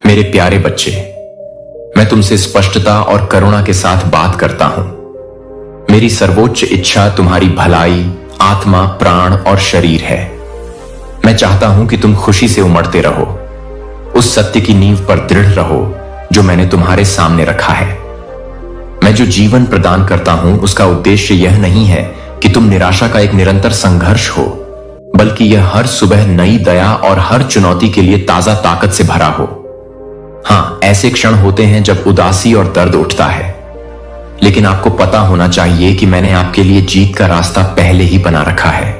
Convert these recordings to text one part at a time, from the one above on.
मेरे प्यारे बच्चे, मैं तुमसे स्पष्टता और करुणा के साथ बात करता हूं। मेरी सर्वोच्च इच्छा तुम्हारी भलाई, आत्मा, प्राण और शरीर है। मैं चाहता हूं कि तुम खुशी से उमड़ते रहो, उस सत्य की नींव पर दृढ़ रहो जो मैंने तुम्हारे सामने रखा है। मैं जो जीवन प्रदान करता हूं उसका उद्देश्य यह नहीं है कि तुम निराशा का एक निरंतर संघर्ष हो, बल्कि यह हर सुबह नई दया और हर चुनौती के लिए ताजा ताकत से भरा हो। हां, ऐसे क्षण होते हैं जब उदासी और दर्द उठता है, लेकिन आपको पता होना चाहिए कि मैंने आपके लिए जीत का रास्ता पहले ही बना रखा है।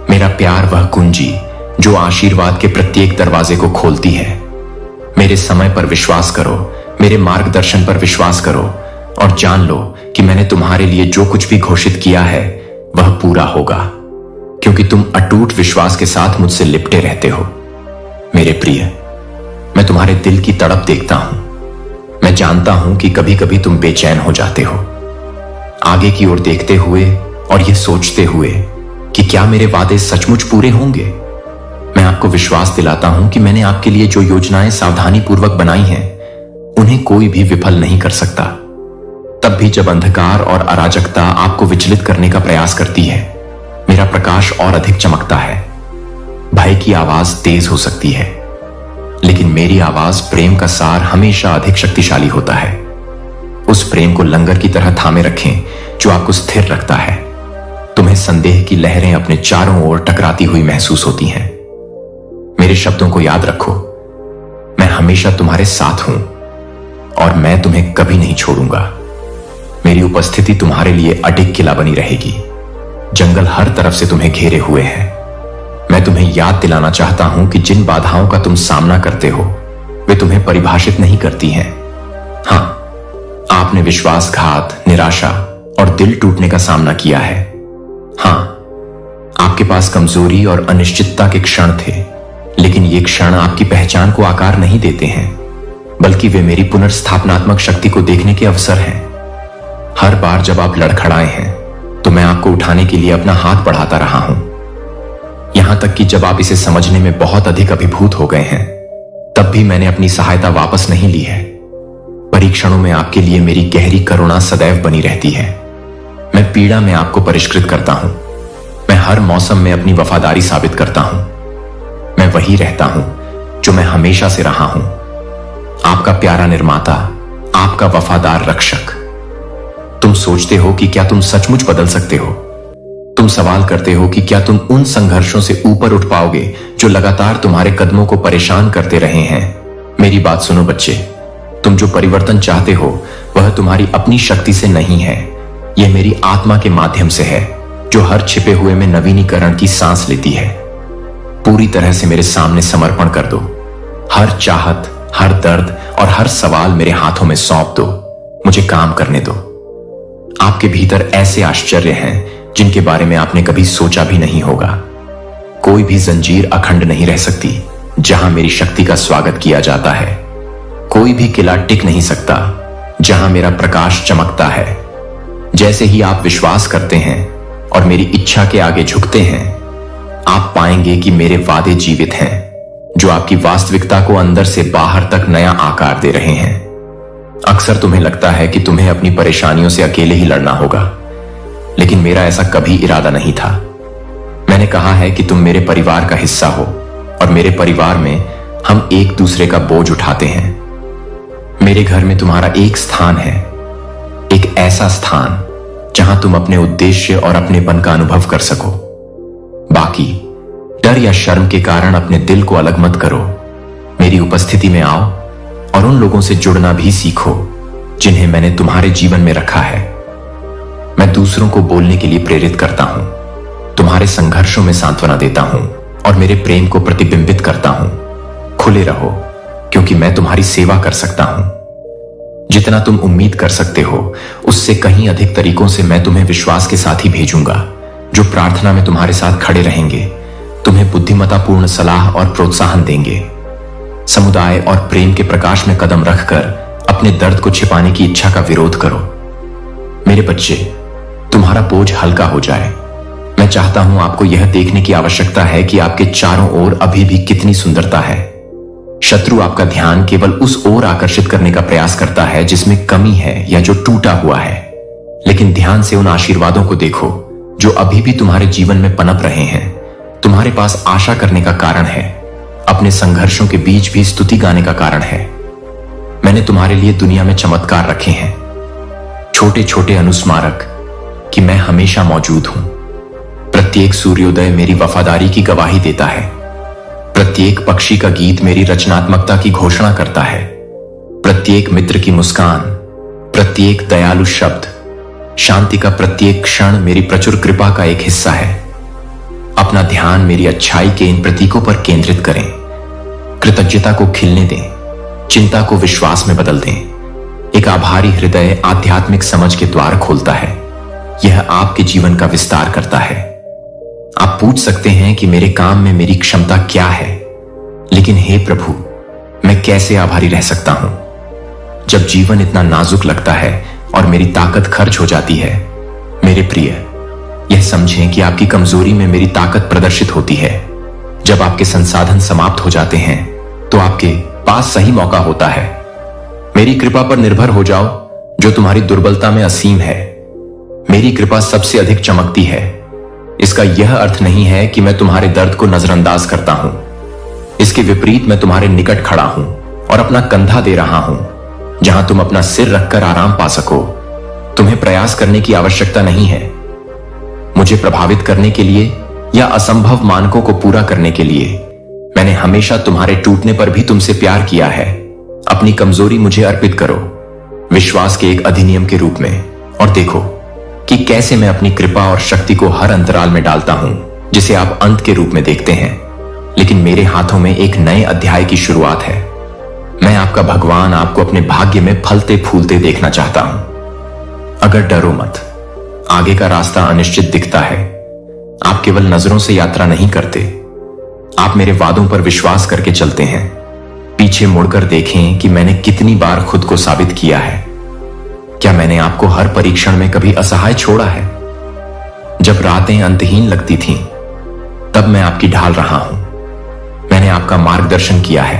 मेरा प्यार वह कुंजी जो आशीर्वाद के प्रत्येक दरवाजे को खोलती है। मेरे समय पर विश्वास करो, मेरे मार्गदर्शन पर विश्वास करो और जान लो कि मैंने तुम्हारे लिए जो कुछ भी घोषित किया है वह पूरा होगा, क्योंकि तुम अटूट विश्वास के साथ मुझसे लिपटे रहते हो। मेरे प्रिय, मैं तुम्हारे दिल की तड़प देखता हूं। मैं जानता हूं कि कभी कभी तुम बेचैन हो जाते हो, आगे की ओर देखते हुए और यह सोचते हुए कि क्या मेरे वादे सचमुच पूरे होंगे। मैं आपको विश्वास दिलाता हूं कि मैंने आपके लिए जो योजनाएं सावधानी पूर्वक बनाई हैं उन्हें कोई भी विफल नहीं कर सकता। तब भी जब अंधकार और अराजकता आपको विचलित करने का प्रयास करती है, मेरा प्रकाश और अधिक चमकता है। भय की आवाज तेज हो सकती है, लेकिन मेरी आवाज प्रेम का सार हमेशा अधिक शक्तिशाली होता है। उस प्रेम को लंगर की तरह थामे रखें जो आपको स्थिर रखता है। तुम्हें संदेह की लहरें अपने चारों ओर टकराती हुई महसूस होती हैं। मेरे शब्दों को याद रखो, मैं हमेशा तुम्हारे साथ हूं और मैं तुम्हें कभी नहीं छोड़ूंगा। मेरी उपस्थिति तुम्हारे लिए अडिग किला बनी रहेगी। जंगल हर तरफ से तुम्हें घेरे हुए हैं। मैं तुम्हें याद दिलाना चाहता हूं कि जिन बाधाओं का तुम सामना करते हो वे तुम्हें परिभाषित नहीं करती हैं। हां, आपने विश्वासघात, निराशा और दिल टूटने का सामना किया है। हां, आपके पास कमजोरी और अनिश्चितता के क्षण थे, लेकिन ये क्षण आपकी पहचान को आकार नहीं देते हैं, बल्कि वे मेरी पुनर्स्थापनात्मक शक्ति को देखने के अवसर हैं। हर बार जब आप लड़खड़ाए हैं तो मैं आपको उठाने के लिए अपना हाथ बढ़ाता रहा हूं, यहां तक कि जब आप इसे समझने में बहुत अधिक अभिभूत हो गए हैं तब भी मैंने अपनी सहायता वापस नहीं ली है। परीक्षणों में आपके लिए मेरी गहरी करुणा सदैव बनी रहती है। मैं पीड़ा में आपको परिष्कृत करता हूं। मैं हर मौसम में अपनी वफादारी साबित करता हूं। मैं वही रहता हूं जो मैं हमेशा से रहा हूं, आपका प्यारा निर्माता, आपका वफादार रक्षक। तुम सोचते हो कि क्या तुम सचमुच बदल सकते हो। तुम सवाल करते हो कि क्या तुम उन संघर्षों से ऊपर उठ पाओगे जो लगातार तुम्हारे कदमों को परेशान करते रहे हैं। मेरी बात सुनो बच्चे, तुम जो परिवर्तन चाहते हो वह तुम्हारी अपनी शक्ति से नहीं है, यह मेरी आत्मा के माध्यम से है जो हर छिपे हुए में नवीनीकरण की सांस लेती है। पूरी तरह से मेरे सामने समर्पण कर दो। हर चाहत, हर दर्द और हर सवाल मेरे हाथों में सौंप दो। मुझे काम करने दो। आपके भीतर ऐसे आश्चर्य हैं जिनके बारे में आपने कभी सोचा भी नहीं होगा। कोई भी जंजीर अखंड नहीं रह सकती जहां मेरी शक्ति का स्वागत किया जाता है। कोई भी किला टिक नहीं सकता जहां मेरा प्रकाश चमकता है। जैसे ही आप विश्वास करते हैं और मेरी इच्छा के आगे झुकते हैं, आप पाएंगे कि मेरे वादे जीवित हैं जो आपकी वास्तविकता को अंदर से बाहर तक नया आकार दे रहे हैं। अक्सर तुम्हें लगता है कि तुम्हें अपनी परेशानियों से अकेले ही लड़ना होगा, लेकिन मेरा ऐसा कभी इरादा नहीं था। मैंने कहा है कि तुम मेरे परिवार का हिस्सा हो और मेरे परिवार में हम एक दूसरे का बोझ उठाते हैं। मेरे घर में तुम्हारा एक स्थान है, एक ऐसा स्थान जहां तुम अपने उद्देश्य और अपनेपन का अनुभव कर सको। बाकी डर या शर्म के कारण अपने दिल को अलग मत करो। मेरी उपस्थिति में आओ और उन लोगों से जुड़ना भी सीखो जिन्हें मैंने तुम्हारे जीवन में रखा है। मैं दूसरों को बोलने के लिए प्रेरित करता हूं, तुम्हारे संघर्षों में सांत्वना देता हूं और मेरे प्रेम को प्रतिबिंबित करता हूं। खुले रहो, क्योंकि मैं तुम्हारी सेवा कर सकता हूं। जितना तुम उम्मीद कर सकते हो उससे कहीं अधिक तरीकों से मैं तुम्हें विश्वास के साथ ही भेजूंगा, जो प्रार्थना में तुम्हारे साथ खड़े रहेंगे, तुम्हें बुद्धिमत्तापूर्ण सलाह और प्रोत्साहन देंगे। समुदाय और प्रेम के प्रकाश में कदम रखकर अपने दर्द को छिपाने की इच्छा का विरोध करो। मेरे बच्चे, तुम्हारा बोझ हल्का हो जाए। मैं चाहता हूं आपको यह देखने की आवश्यकता है कि आपके चारों ओर अभी भी कितनी सुंदरता है। शत्रु आपका ध्यान केवल उस ओर आकर्षित करने का प्रयास करता है जिसमें कमी है या जो टूटा हुआ है। लेकिन ध्यान से उन आशीर्वादों को देखो जो अभी भी तुम्हारे जीवन में पनप रहे हैं, तुम्हारे पास आशा करने का कारण है, अपने संघर्षों के बीच भी स्तुति गाने का कारण है। मैंने तुम्हारे लिए दुनिया में चमत्कार रखे हैं, छोटे छोटे अनुस्मारक कि मैं हमेशा मौजूद हूं। प्रत्येक सूर्योदय मेरी वफादारी की गवाही देता है। प्रत्येक पक्षी का गीत मेरी रचनात्मकता की घोषणा करता है। प्रत्येक मित्र की मुस्कान, प्रत्येक दयालु शब्द, शांति का प्रत्येक क्षण मेरी प्रचुर कृपा का एक हिस्सा है। अपना ध्यान मेरी अच्छाई के इन प्रतीकों पर केंद्रित करें। कृतज्ञता को खिलने दें, चिंता को विश्वास में बदल दें। एक आभारी हृदय आध्यात्मिक समझ के द्वार खोलता है। यह आपके जीवन का विस्तार करता है। आप पूछ सकते हैं कि मेरे काम में मेरी क्षमता क्या है, लेकिन हे प्रभु, मैं कैसे आभारी रह सकता हूं जब जीवन इतना नाजुक लगता है और मेरी ताकत खर्च हो जाती है। मेरे प्रिय, यह समझें कि आपकी कमजोरी में मेरी ताकत प्रदर्शित होती है। जब आपके संसाधन समाप्त हो जाते हैं तो आपके पास सही मौका होता है। मेरी कृपा पर निर्भर हो जाओ जो तुम्हारी दुर्बलता में असीम है। मेरी कृपा सबसे अधिक चमकती है। इसका यह अर्थ नहीं है कि मैं तुम्हारे दर्द को नजरअंदाज करता हूं। इसके विपरीत मैं तुम्हारे निकट खड़ा हूं और अपना कंधा दे रहा हूं जहां तुम अपना सिर रखकर आराम पा सको। तुम्हें प्रयास करने की आवश्यकता नहीं है मुझे प्रभावित करने के लिए या असंभव मानकों को पूरा करने के लिए। मैंने हमेशा तुम्हारे टूटने पर भी तुमसे प्यार किया है। अपनी कमजोरी मुझे अर्पित करो, विश्वास के एक अधिनियम के रूप में, और देखो कि कैसे मैं अपनी कृपा और शक्ति को हर अंतराल में डालता हूं जिसे आप अंत के रूप में देखते हैं, लेकिन मेरे हाथों में एक नए अध्याय की शुरुआत है। मैं आपका भगवान आपको अपने भाग्य में फलते फूलते देखना चाहता हूं। अगर डरो मत, आगे का रास्ता अनिश्चित दिखता है। आप केवल नजरों से यात्रा नहीं करते, आप मेरे वादों पर विश्वास करके चलते हैं। पीछे मुड़कर देखें कि मैंने कितनी बार खुद को साबित किया है। क्या मैंने आपको हर परीक्षण में कभी असहाय छोड़ा है? जब रातें अंतहीन लगती थीं, तब मैं आपकी ढाल रहा हूं। मैंने आपका मार्गदर्शन किया है।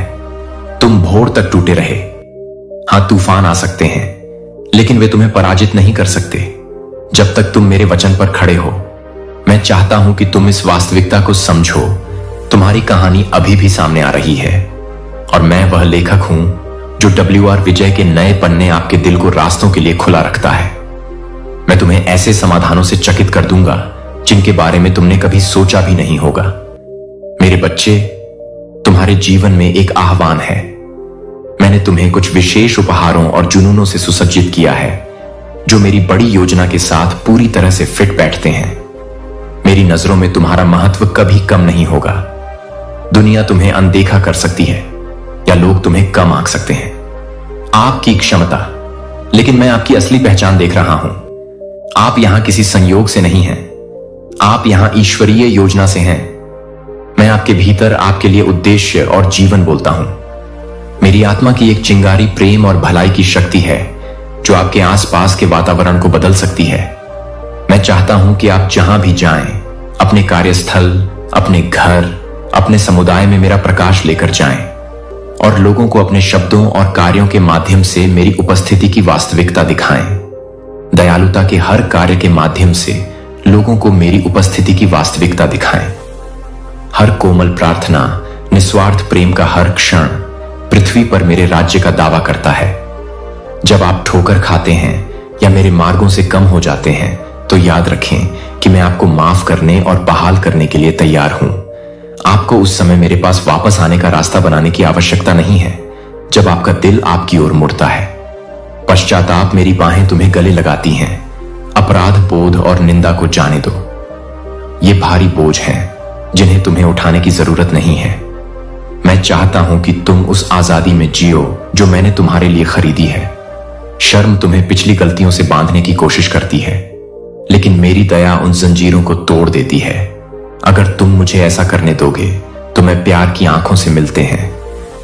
तुम भोर तक टूटे रहे। हां, तूफान आ सकते हैं, लेकिन वे तुम्हें पराजित नहीं कर सकते जब तक तुम मेरे वचन पर खड़े हो। मैं चाहता हूं कि तुम इस वास्तविकता को समझो। तुम्हारी कहानी अभी भी सामने आ रही है और मैं वह लेखक हूं जो WR विजय के नए पन्ने आपके दिल को रास्तों के लिए खुला रखता है। मैं तुम्हें ऐसे समाधानों से चकित कर दूंगा जिनके बारे में तुमने कभी सोचा भी नहीं होगा। मेरे बच्चे, तुम्हारे जीवन में एक आह्वान है। मैंने तुम्हें कुछ विशेष उपहारों और जुनूनों से सुसज्जित किया है जो मेरी बड़ी योजना के साथ पूरी तरह से फिट बैठते हैं। मेरी नजरों में तुम्हारा महत्व कभी कम नहीं होगा। दुनिया तुम्हें अनदेखा कर सकती है या लोग तुम्हें कम आंक सकते हैं। आपकी क्षमता, लेकिन मैं आपकी असली पहचान देख रहा हूं। आप यहां किसी संयोग से नहीं हैं, आप यहां ईश्वरीय योजना से हैं। मैं आपके भीतर आपके लिए उद्देश्य और जीवन बोलता हूं। मेरी आत्मा की एक चिंगारी प्रेम और भलाई की शक्ति है जो आपके आसपास के वातावरण को बदल सकती है। मैं चाहता हूं कि आप जहां भी जाएं, अपने कार्यस्थल, अपने घर, अपने समुदाय में मेरा प्रकाश लेकर जाएं और लोगों को अपने शब्दों और कार्यों के माध्यम से मेरी उपस्थिति की वास्तविकता दिखाएं। दयालुता के हर कार्य के माध्यम से लोगों को मेरी उपस्थिति की वास्तविकता दिखाएं। हर कोमल प्रार्थना, निस्वार्थ प्रेम का हर क्षण पृथ्वी पर मेरे राज्य का दावा करता है। जब आप ठोकर खाते हैं या मेरे मार्गों से कम हो जाते हैं तो याद रखें कि मैं आपको माफ करने और बहाल करने के लिए तैयार हूं। आपको उस समय मेरे पास वापस आने का रास्ता बनाने की आवश्यकता नहीं है जब आपका दिल आपकी ओर मुड़ता है। पश्चाताप मेरी बाहें तुम्हें गले लगाती हैं। अपराध बोध और निंदा को जाने दो। ये भारी बोझ हैं जिन्हें तुम्हें उठाने की जरूरत नहीं है। मैं चाहता हूं कि तुम उस आजादी में जियो जो मैंने तुम्हारे लिए खरीदी है। शर्म तुम्हें पिछली गलतियों से बांधने की कोशिश करती है, लेकिन मेरी दया उन जंजीरों को तोड़ देती है। अगर तुम मुझे ऐसा करने दोगे तो मैं प्यार की आंखों से मिलते हैं।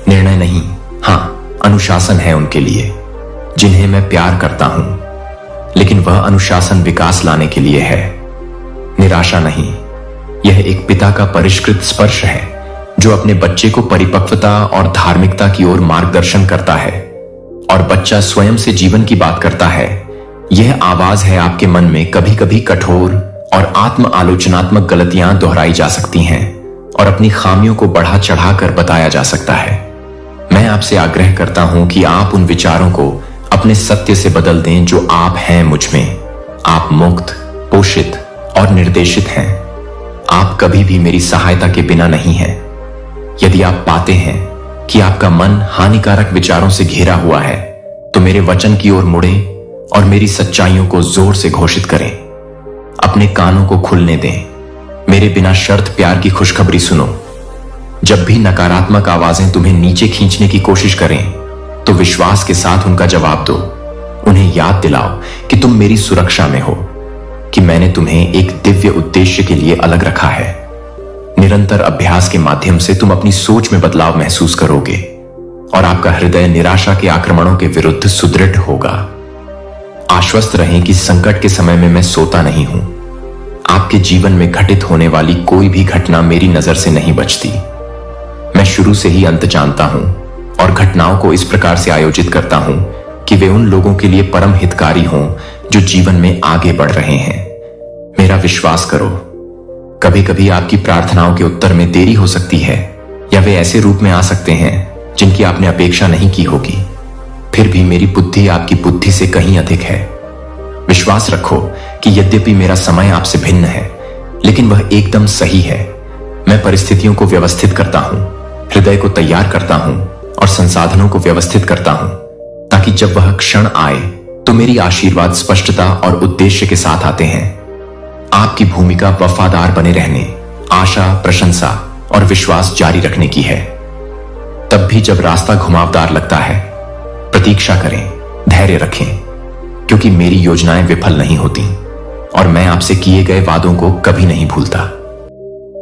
निर्णय नहीं, हां, अनुशासन है उनके लिए जिन्हें मैं प्यार करता हूं, लेकिन वह अनुशासन विकास लाने के लिए है, निराशा नहीं। यह एक पिता का परिष्कृत स्पर्श है जो अपने बच्चे को परिपक्वता और धार्मिकता की ओर मार्गदर्शन करता है और बच्चा स्वयं से जीवन की बात करता है, यह आवाज है आपके मन में कभी कभी कठोर और आत्म आलोचनात्मक गलतियां दोहराई जा सकती हैं और अपनी खामियों को बढ़ा चढ़ाकर बताया जा सकता है। मैं आपसे आग्रह करता हूं कि आप उन विचारों को अपने सत्य से बदल दें जो आप हैं मुझ में। आप मुक्त, पोषित और निर्देशित हैं। आप कभी भी मेरी सहायता के बिना नहीं हैं। यदि आप पाते हैं कि आपका मन हानिकारक विचारों से घिरा हुआ है, तो मेरे वचन की ओर मुड़ें और मेरी सच्चाइयों को जोर से घोषित करें। अपने कानों को खुलने दें। मेरे बिना शर्त प्यार की खुशखबरी सुनो। जब भी नकारात्मक आवाजें तुम्हें नीचे खींचने की कोशिश करें, तो विश्वास के साथ उनका जवाब दो। उन्हें याद दिलाओ कि तुम मेरी सुरक्षा में हो, कि मैंने तुम्हें एक दिव्य उद्देश्य के लिए अलग रखा है। निरंतर अभ्यास के माध्यम से तुम अपनी सोच में बदलाव महसूस करोगे और आपका हृदय निराशा के आक्रमणों के विरुद्ध सुदृढ़ होगा। आश्वस्त रहें कि संकट के समय में मैं सोता नहीं हूं। आपके जीवन में घटित होने वाली कोई भी घटना मेरी नजर से नहीं बचती। मैं शुरू से ही अंत जानता हूं और घटनाओं को इस प्रकार से आयोजित करता हूं कि वे उन लोगों के लिए परम हितकारी हों जो जीवन में आगे बढ़ रहे हैं। मेरा विश्वास करो, कभी कभी आपकी प्रार्थनाओं के उत्तर में देरी हो सकती है या वे ऐसे रूप में आ सकते हैं जिनकी आपने अपेक्षा नहीं की होगी। फिर भी मेरी बुद्धि आपकी बुद्धि से कहीं अधिक है। विश्वास रखो कि यद्यपि मेरा समय आपसे भिन्न है, लेकिन वह एकदम सही है। मैं परिस्थितियों को व्यवस्थित करता हूं, हृदय को तैयार करता हूं और संसाधनों को व्यवस्थित करता हूं, ताकि जब वह क्षण आए तो मेरी आशीर्वाद स्पष्टता और उद्देश्य के साथ आते हैं। आपकी भूमिका वफादार बने रहने, आशा, प्रशंसा और विश्वास जारी रखने की है। तब भी जब रास्ता घुमावदार लगता है, प्रतीक्षा करें, धैर्य रखें, क्योंकि मेरी योजनाएं विफल नहीं होती और मैं आपसे किए गए वादों को कभी नहीं भूलता।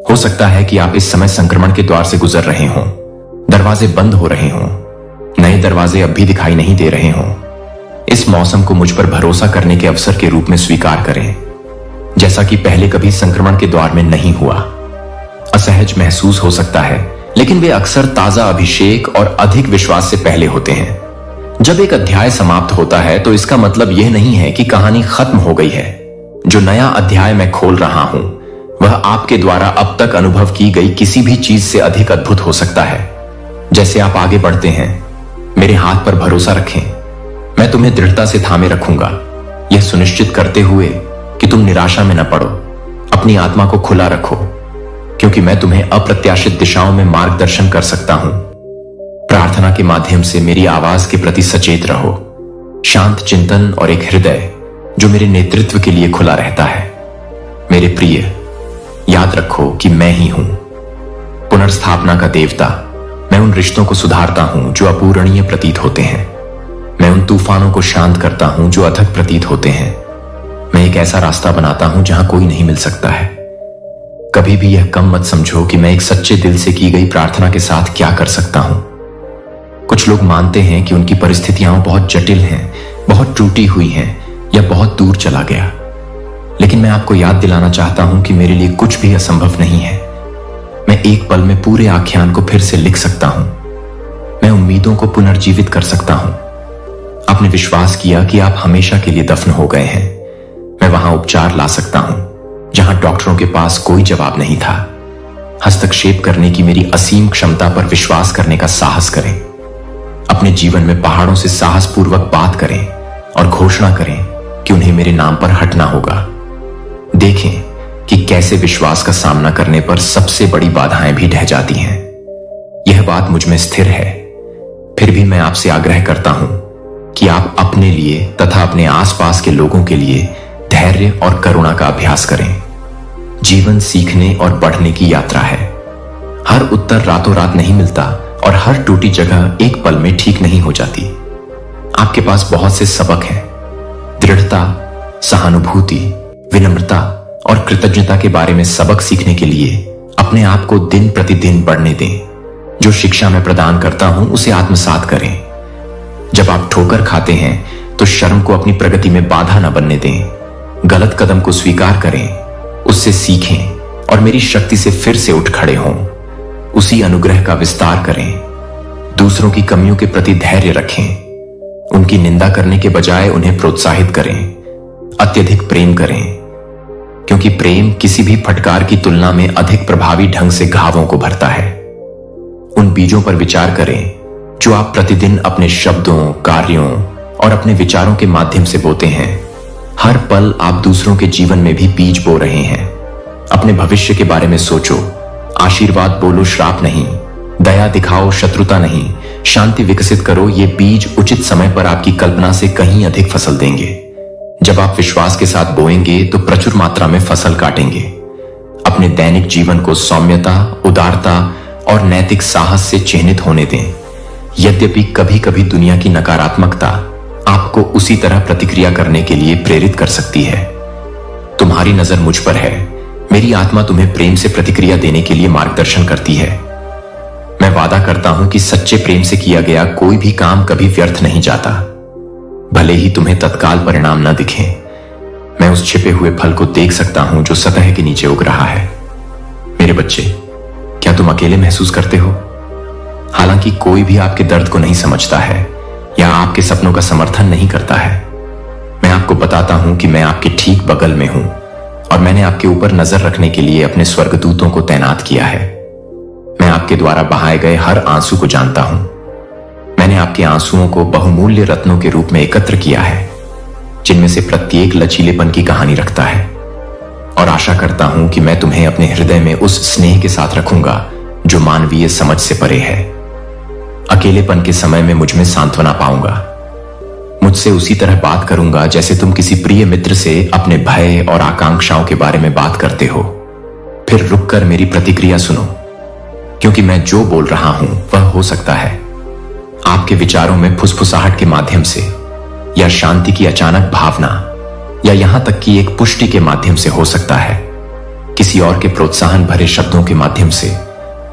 हो सकता है कि आप इस समय संक्रमण के द्वार से गुजर रहे हों, दरवाजे बंद हो रहे हों, नए दरवाजे अब भी दिखाई नहीं दे रहे हों। इस मौसम को मुझ पर भरोसा करने के अवसर के रूप में स्वीकार करें, जैसा कि पहले कभी संक्रमण के द्वार में नहीं हुआ। असहज महसूस हो सकता है, लेकिन वे अक्सर ताजा अभिषेक और अधिक विश्वास से पहले होते हैं। जब एक अध्याय समाप्त होता है तो इसका मतलब यह नहीं है कि कहानी खत्म हो गई है। जो नया अध्याय मैं खोल रहा हूं, वह आपके द्वारा अब तक अनुभव की गई किसी भी चीज से अधिक अद्भुत हो सकता है। जैसे आप आगे बढ़ते हैं, मेरे हाथ पर भरोसा रखें। मैं तुम्हें दृढ़ता से थामे रखूंगा, यह सुनिश्चित करते हुए कि तुम निराशा में न पड़ो। अपनी आत्मा को खुला रखो, क्योंकि मैं तुम्हें अप्रत्याशित दिशाओं में मार्गदर्शन कर सकता हूं। प्रार्थना के माध्यम से मेरी आवाज के प्रति सचेत रहो। शांत चिंतन और एक हृदय जो मेरे नेतृत्व के लिए खुला रहता है। मेरे प्रिय, याद रखो कि मैं ही हूं पुनर्स्थापना का देवता। मैं उन रिश्तों को सुधारता हूं जो अपूरणीय प्रतीत होते हैं। मैं उन तूफानों को शांत करता हूं जो अथक प्रतीत होते हैं। मैं एक ऐसा रास्ता बनाता हूं जहां कोई नहीं मिल सकता है। कभी भी यह कम मत समझो कि मैं एक सच्चे दिल से की गई प्रार्थना के साथ क्या कर सकता हूं। कुछ लोग मानते हैं कि उनकी परिस्थितियां बहुत जटिल हैं, बहुत टूटी हुई हैं या बहुत दूर चला गया। लेकिन मैं आपको याद दिलाना चाहता हूं कि मेरे लिए कुछ भी असंभव नहीं है। मैं एक पल में पूरे आख्यान को फिर से लिख सकता हूं। मैं उम्मीदों को पुनर्जीवित कर सकता हूं। आपने विश्वास किया कि आप हमेशा के लिए दफन हो गए हैं। मैं वहां उपचार ला सकता हूं जहां डॉक्टरों के पास कोई जवाब नहीं था। हस्तक्षेप करने की मेरी असीम क्षमता पर विश्वास करने का साहस करें। अपने जीवन में पहाड़ों से साहसपूर्वक बात करें और घोषणा करें कि उन्हें मेरे नाम पर हटना होगा। देखें कि कैसे विश्वास का सामना करने पर सबसे बड़ी बाधाएं भी ढह जाती हैं। यह बात मुझ में स्थिर है। फिर भी मैं आपसे आग्रह करता हूं कि आप अपने लिए तथा अपने आसपास के लोगों के लिए धैर्य और करुणा का अभ्यास करें। जीवन सीखने और बढ़ने की यात्रा है। हर उत्तर रातों रात नहीं मिलता और हर टूटी जगह एक पल में ठीक नहीं हो जाती। आपके पास बहुत से सबक हैं। दृढ़ता, सहानुभूति, विनम्रता और कृतज्ञता के बारे में सबक सीखने के लिए अपने आप को दिन प्रतिदिन बढ़ने दें। जो शिक्षा मैं प्रदान करता हूं उसे आत्मसात करें। जब आप ठोकर खाते हैं तो शर्म को अपनी प्रगति में बाधा न बनने दें। गलत कदम को स्वीकार करें, उससे सीखें और मेरी शक्ति से फिर से उठ खड़े हों। उसी अनुग्रह का विस्तार करें। दूसरों की कमियों के प्रति धैर्य रखें। उनकी निंदा करने के बजाय उन्हें प्रोत्साहित करें। अत्यधिक प्रेम करें, क्योंकि प्रेम किसी भी फटकार की तुलना में अधिक प्रभावी ढंग से घावों को भरता है। उन बीजों पर विचार करें जो आप प्रतिदिन अपने शब्दों, कार्यों और अपने विचारों के माध्यम से बोते हैं। हर पल आप दूसरों के जीवन में भी बीज बो रहे हैं। अपने भविष्य के बारे में सोचो। आशीर्वाद बोलो, श्राप नहीं। दया दिखाओ, शत्रुता नहीं। शांति विकसित करो। ये बीज उचित समय पर आपकी कल्पना से कहीं अधिक फसल देंगे। जब आप विश्वास के साथ बोएंगे तो प्रचुर मात्रा में फसल काटेंगे। अपने दैनिक जीवन को सौम्यता, उदारता और नैतिक साहस से चिह्नित होने दें। यद्यपि कभी कभी दुनिया की नकारात्मकता आपको उसी तरह प्रतिक्रिया करने के लिए प्रेरित कर सकती है। तुम्हारी नजर मुझ पर है। मेरी आत्मा तुम्हें प्रेम से प्रतिक्रिया देने के लिए मार्गदर्शन करती है। मैं वादा करता हूं कि सच्चे प्रेम से किया गया कोई भी काम कभी व्यर्थ नहीं जाता। भले ही तुम्हें तत्काल परिणाम न दिखें, मैं उस छिपे हुए फल को देख सकता हूं जो सतह के नीचे उग रहा है। मेरे बच्चे, क्या तुम अकेले महसूस करते हो? हालांकि कोई भी आपके दर्द को नहीं समझता है या आपके सपनों का समर्थन नहीं करता है। मैं आपको बताता हूं कि मैं आपके ठीक बगल में हूं और मैंने आपके ऊपर नजर रखने के लिए अपने स्वर्गदूतों को तैनात किया है। मैं आपके द्वारा बहाए गए हर आंसू को जानता हूं। मैंने आपके आंसुओं को बहुमूल्य रत्नों के रूप में एकत्र किया है, जिनमें से प्रत्येक लचीलेपन की कहानी रखता है। और आशा करता हूं कि मैं तुम्हें अपने हृदय में उस स्नेह के साथ रखूंगा जो मानवीय समझ से परे है। अकेलेपन के समय में मुझ में सांत्वना पाऊंगा। मुझसे उसी तरह बात करूंगा जैसे तुम किसी प्रिय मित्र से अपने भय और आकांक्षाओं के बारे में बात करते हो। फिर रुककर मेरी प्रतिक्रिया सुनो, क्योंकि मैं जो बोल रहा हूं वह हो सकता है आपके विचारों में फुसफुसाहट के माध्यम से, या शांति की अचानक भावना, या यहां तक कि एक पुष्टि के माध्यम से हो सकता है। किसी और के प्रोत्साहन भरे शब्दों के माध्यम से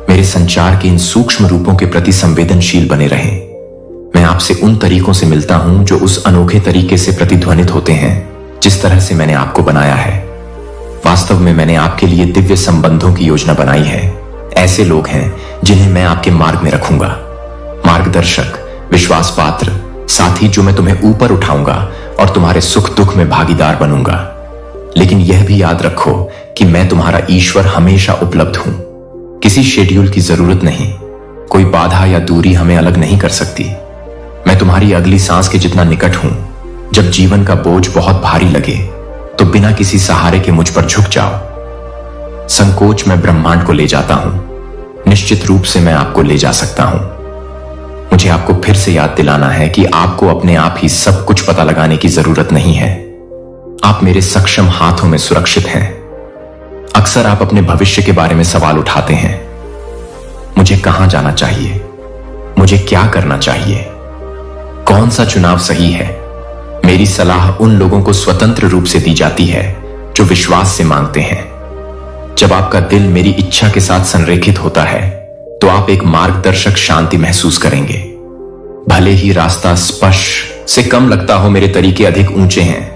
मेरे संचार के इन सूक्ष्म रूपों के प्रति संवेदनशील बने रहें। मैं आपसे उन तरीकों से मिलता हूं जो उस अनोखे तरीके से प्रतिध्वनित होते हैं जिस तरह से मैंने आपको बनाया है। वास्तव में मैंने आपके लिए दिव्य संबंधों की योजना बनाई है। ऐसे लोग हैं जिन्हें मैं आपके मार्ग में रखूंगा। मार्गदर्शक, विश्वास पात्र साथी जो मैं तुम्हें ऊपर उठाऊंगा और तुम्हारे सुख दुख में भागीदार बनूंगा। लेकिन यह भी याद रखो कि मैं तुम्हारा ईश्वर हमेशा उपलब्ध हूं। किसी शेड्यूल की जरूरत नहीं। कोई बाधा या दूरी हमें अलग नहीं कर सकती। मैं तुम्हारी अगली सांस के जितना निकट हूं। जब जीवन का बोझ बहुत भारी लगे तो बिना किसी सहारे के मुझ पर झुक जाओ। संकोच में ब्रह्मांड को ले जाता हूं। निश्चित रूप से मैं आपको ले जा सकता हूं। मुझे आपको फिर से याद दिलाना है कि आपको अपने आप ही सब कुछ पता लगाने की जरूरत नहीं है। आप मेरे सक्षम हाथों में सुरक्षित हैं। अक्सर आप अपने भविष्य के बारे में सवाल उठाते हैं। मुझे कहां जाना चाहिए? मुझे क्या करना चाहिए? कौन सा चुनाव सही है? मेरी सलाह उन लोगों को स्वतंत्र रूप से दी जाती है जो विश्वास से मांगते हैं। जब आपका दिल मेरी इच्छा के साथ संरेखित होता है तो आप एक मार्गदर्शक शांति महसूस करेंगे। भले ही रास्ता स्पष्ट से कम लगता हो, मेरे तरीके अधिक ऊंचे हैं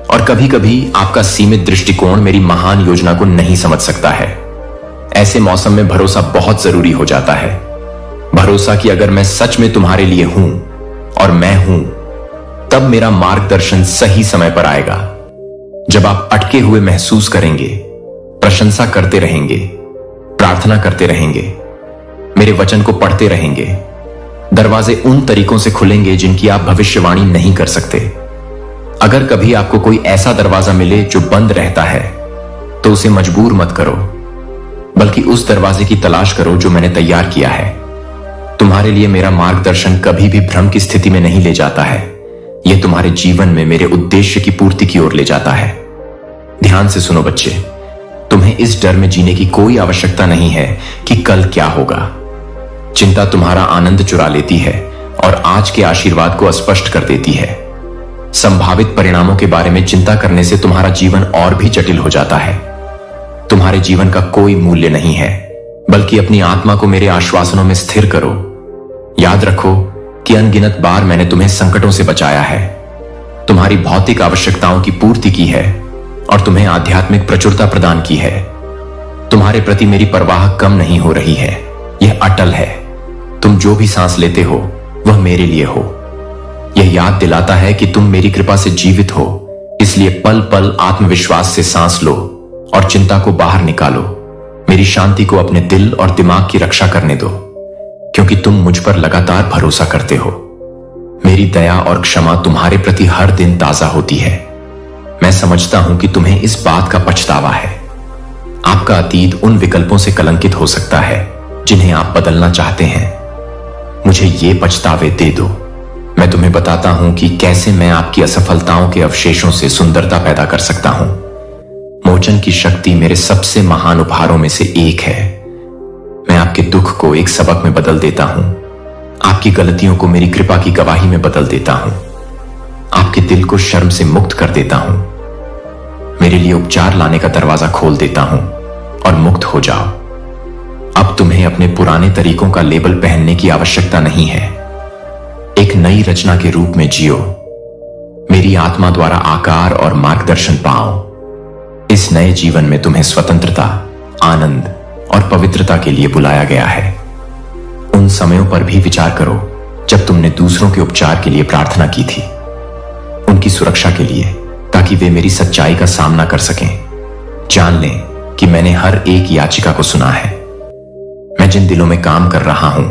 और कभी कभी आपका सीमित दृष्टिकोण मेरी महान योजना को नहीं समझ सकता है। ऐसे मौसम में भरोसा बहुत जरूरी हो जाता है। भरोसा कि अगर मैं सच में तुम्हारे लिए हूं और मैं हूं, तब मेरा मार्गदर्शन सही समय पर आएगा। जब आप अटके हुए महसूस करेंगे, प्रशंसा करते रहेंगे, प्रार्थना करते रहेंगे, मेरे वचन को पढ़ते रहेंगे, दरवाजे उन तरीकों से खुलेंगे जिनकी आप भविष्यवाणी नहीं कर सकते। अगर कभी आपको कोई ऐसा दरवाजा मिले जो बंद रहता है तो उसे मजबूर मत करो, बल्कि उस दरवाजे की तलाश करो जो मैंने तैयार किया है। तुम्हारे लिए मेरा मार्गदर्शन कभी भी भ्रम की स्थिति में नहीं ले जाता है। यह तुम्हारे जीवन में मेरे उद्देश्य की पूर्ति की ओर ले जाता है। ध्यान से सुनो बच्चे, तुम्हें इस डर में जीने की कोई आवश्यकता नहीं है कि कल क्या होगा। चिंता तुम्हारा आनंद चुरा लेती है और आज के आशीर्वाद को अस्पष्ट कर देती है। संभावित परिणामों के बारे में चिंता करने से तुम्हारा जीवन और भी जटिल हो जाता है। तुम्हारे जीवन का कोई मूल्य नहीं है, बल्कि अपनी आत्मा को मेरे आश्वासनों में स्थिर करो। याद रखो कि अनगिनत बार मैंने तुम्हें संकटों से बचाया है, तुम्हारी भौतिक आवश्यकताओं की पूर्ति की है और तुम्हें आध्यात्मिक प्रचुरता प्रदान की है। तुम्हारे प्रति मेरी परवाह कम नहीं हो रही है, यह अटल है। तुम जो भी सांस लेते हो वह मेरे लिए हो। यह याद दिलाता है कि तुम मेरी कृपा से जीवित हो, इसलिए पल पल आत्मविश्वास से सांस लो और चिंता को बाहर निकालो। मेरी शांति को अपने दिल और दिमाग की रक्षा करने दो, क्योंकि तुम मुझ पर लगातार भरोसा करते हो। मेरी दया और क्षमा तुम्हारे प्रति हर दिन ताजा होती है। मैं समझता हूं कि तुम्हें इस बात का पछतावा है। आपका अतीत उन विकल्पों से कलंकित हो सकता है जिन्हें आप बदलना चाहते हैं। मुझे ये पछतावे दे दो। मैं तुम्हें बताता हूं कि कैसे मैं आपकी असफलताओं के अवशेषों से सुंदरता पैदा कर सकता हूं। मोचन की शक्ति मेरे सबसे महान उपहारों में से एक है। मैं आपके दुख को एक सबक में बदल देता हूं, आपकी गलतियों को मेरी कृपा की गवाही में बदल देता हूं, आपके दिल को शर्म से मुक्त कर देता हूं, मेरे लिए उपचार लाने का दरवाजा खोल देता हूं और मुक्त हो जाओ। अब तुम्हें अपने पुराने तरीकों का लेबल पहनने की आवश्यकता नहीं है। एक नई रचना के रूप में जियो। मेरी आत्मा द्वारा आकार और मार्गदर्शन पाओ। इस नए जीवन में तुम्हें स्वतंत्रता, आनंद और पवित्रता के लिए बुलाया गया है। उन समयों पर भी विचार करो जब तुमने दूसरों के उपचार के लिए प्रार्थना की थी, उनकी सुरक्षा के लिए, ताकि वे मेरी सच्चाई का सामना कर सकें। जान लें कि मैंने हर एक याचिका को सुना है। मैं जिन दिलों में काम कर रहा हूं,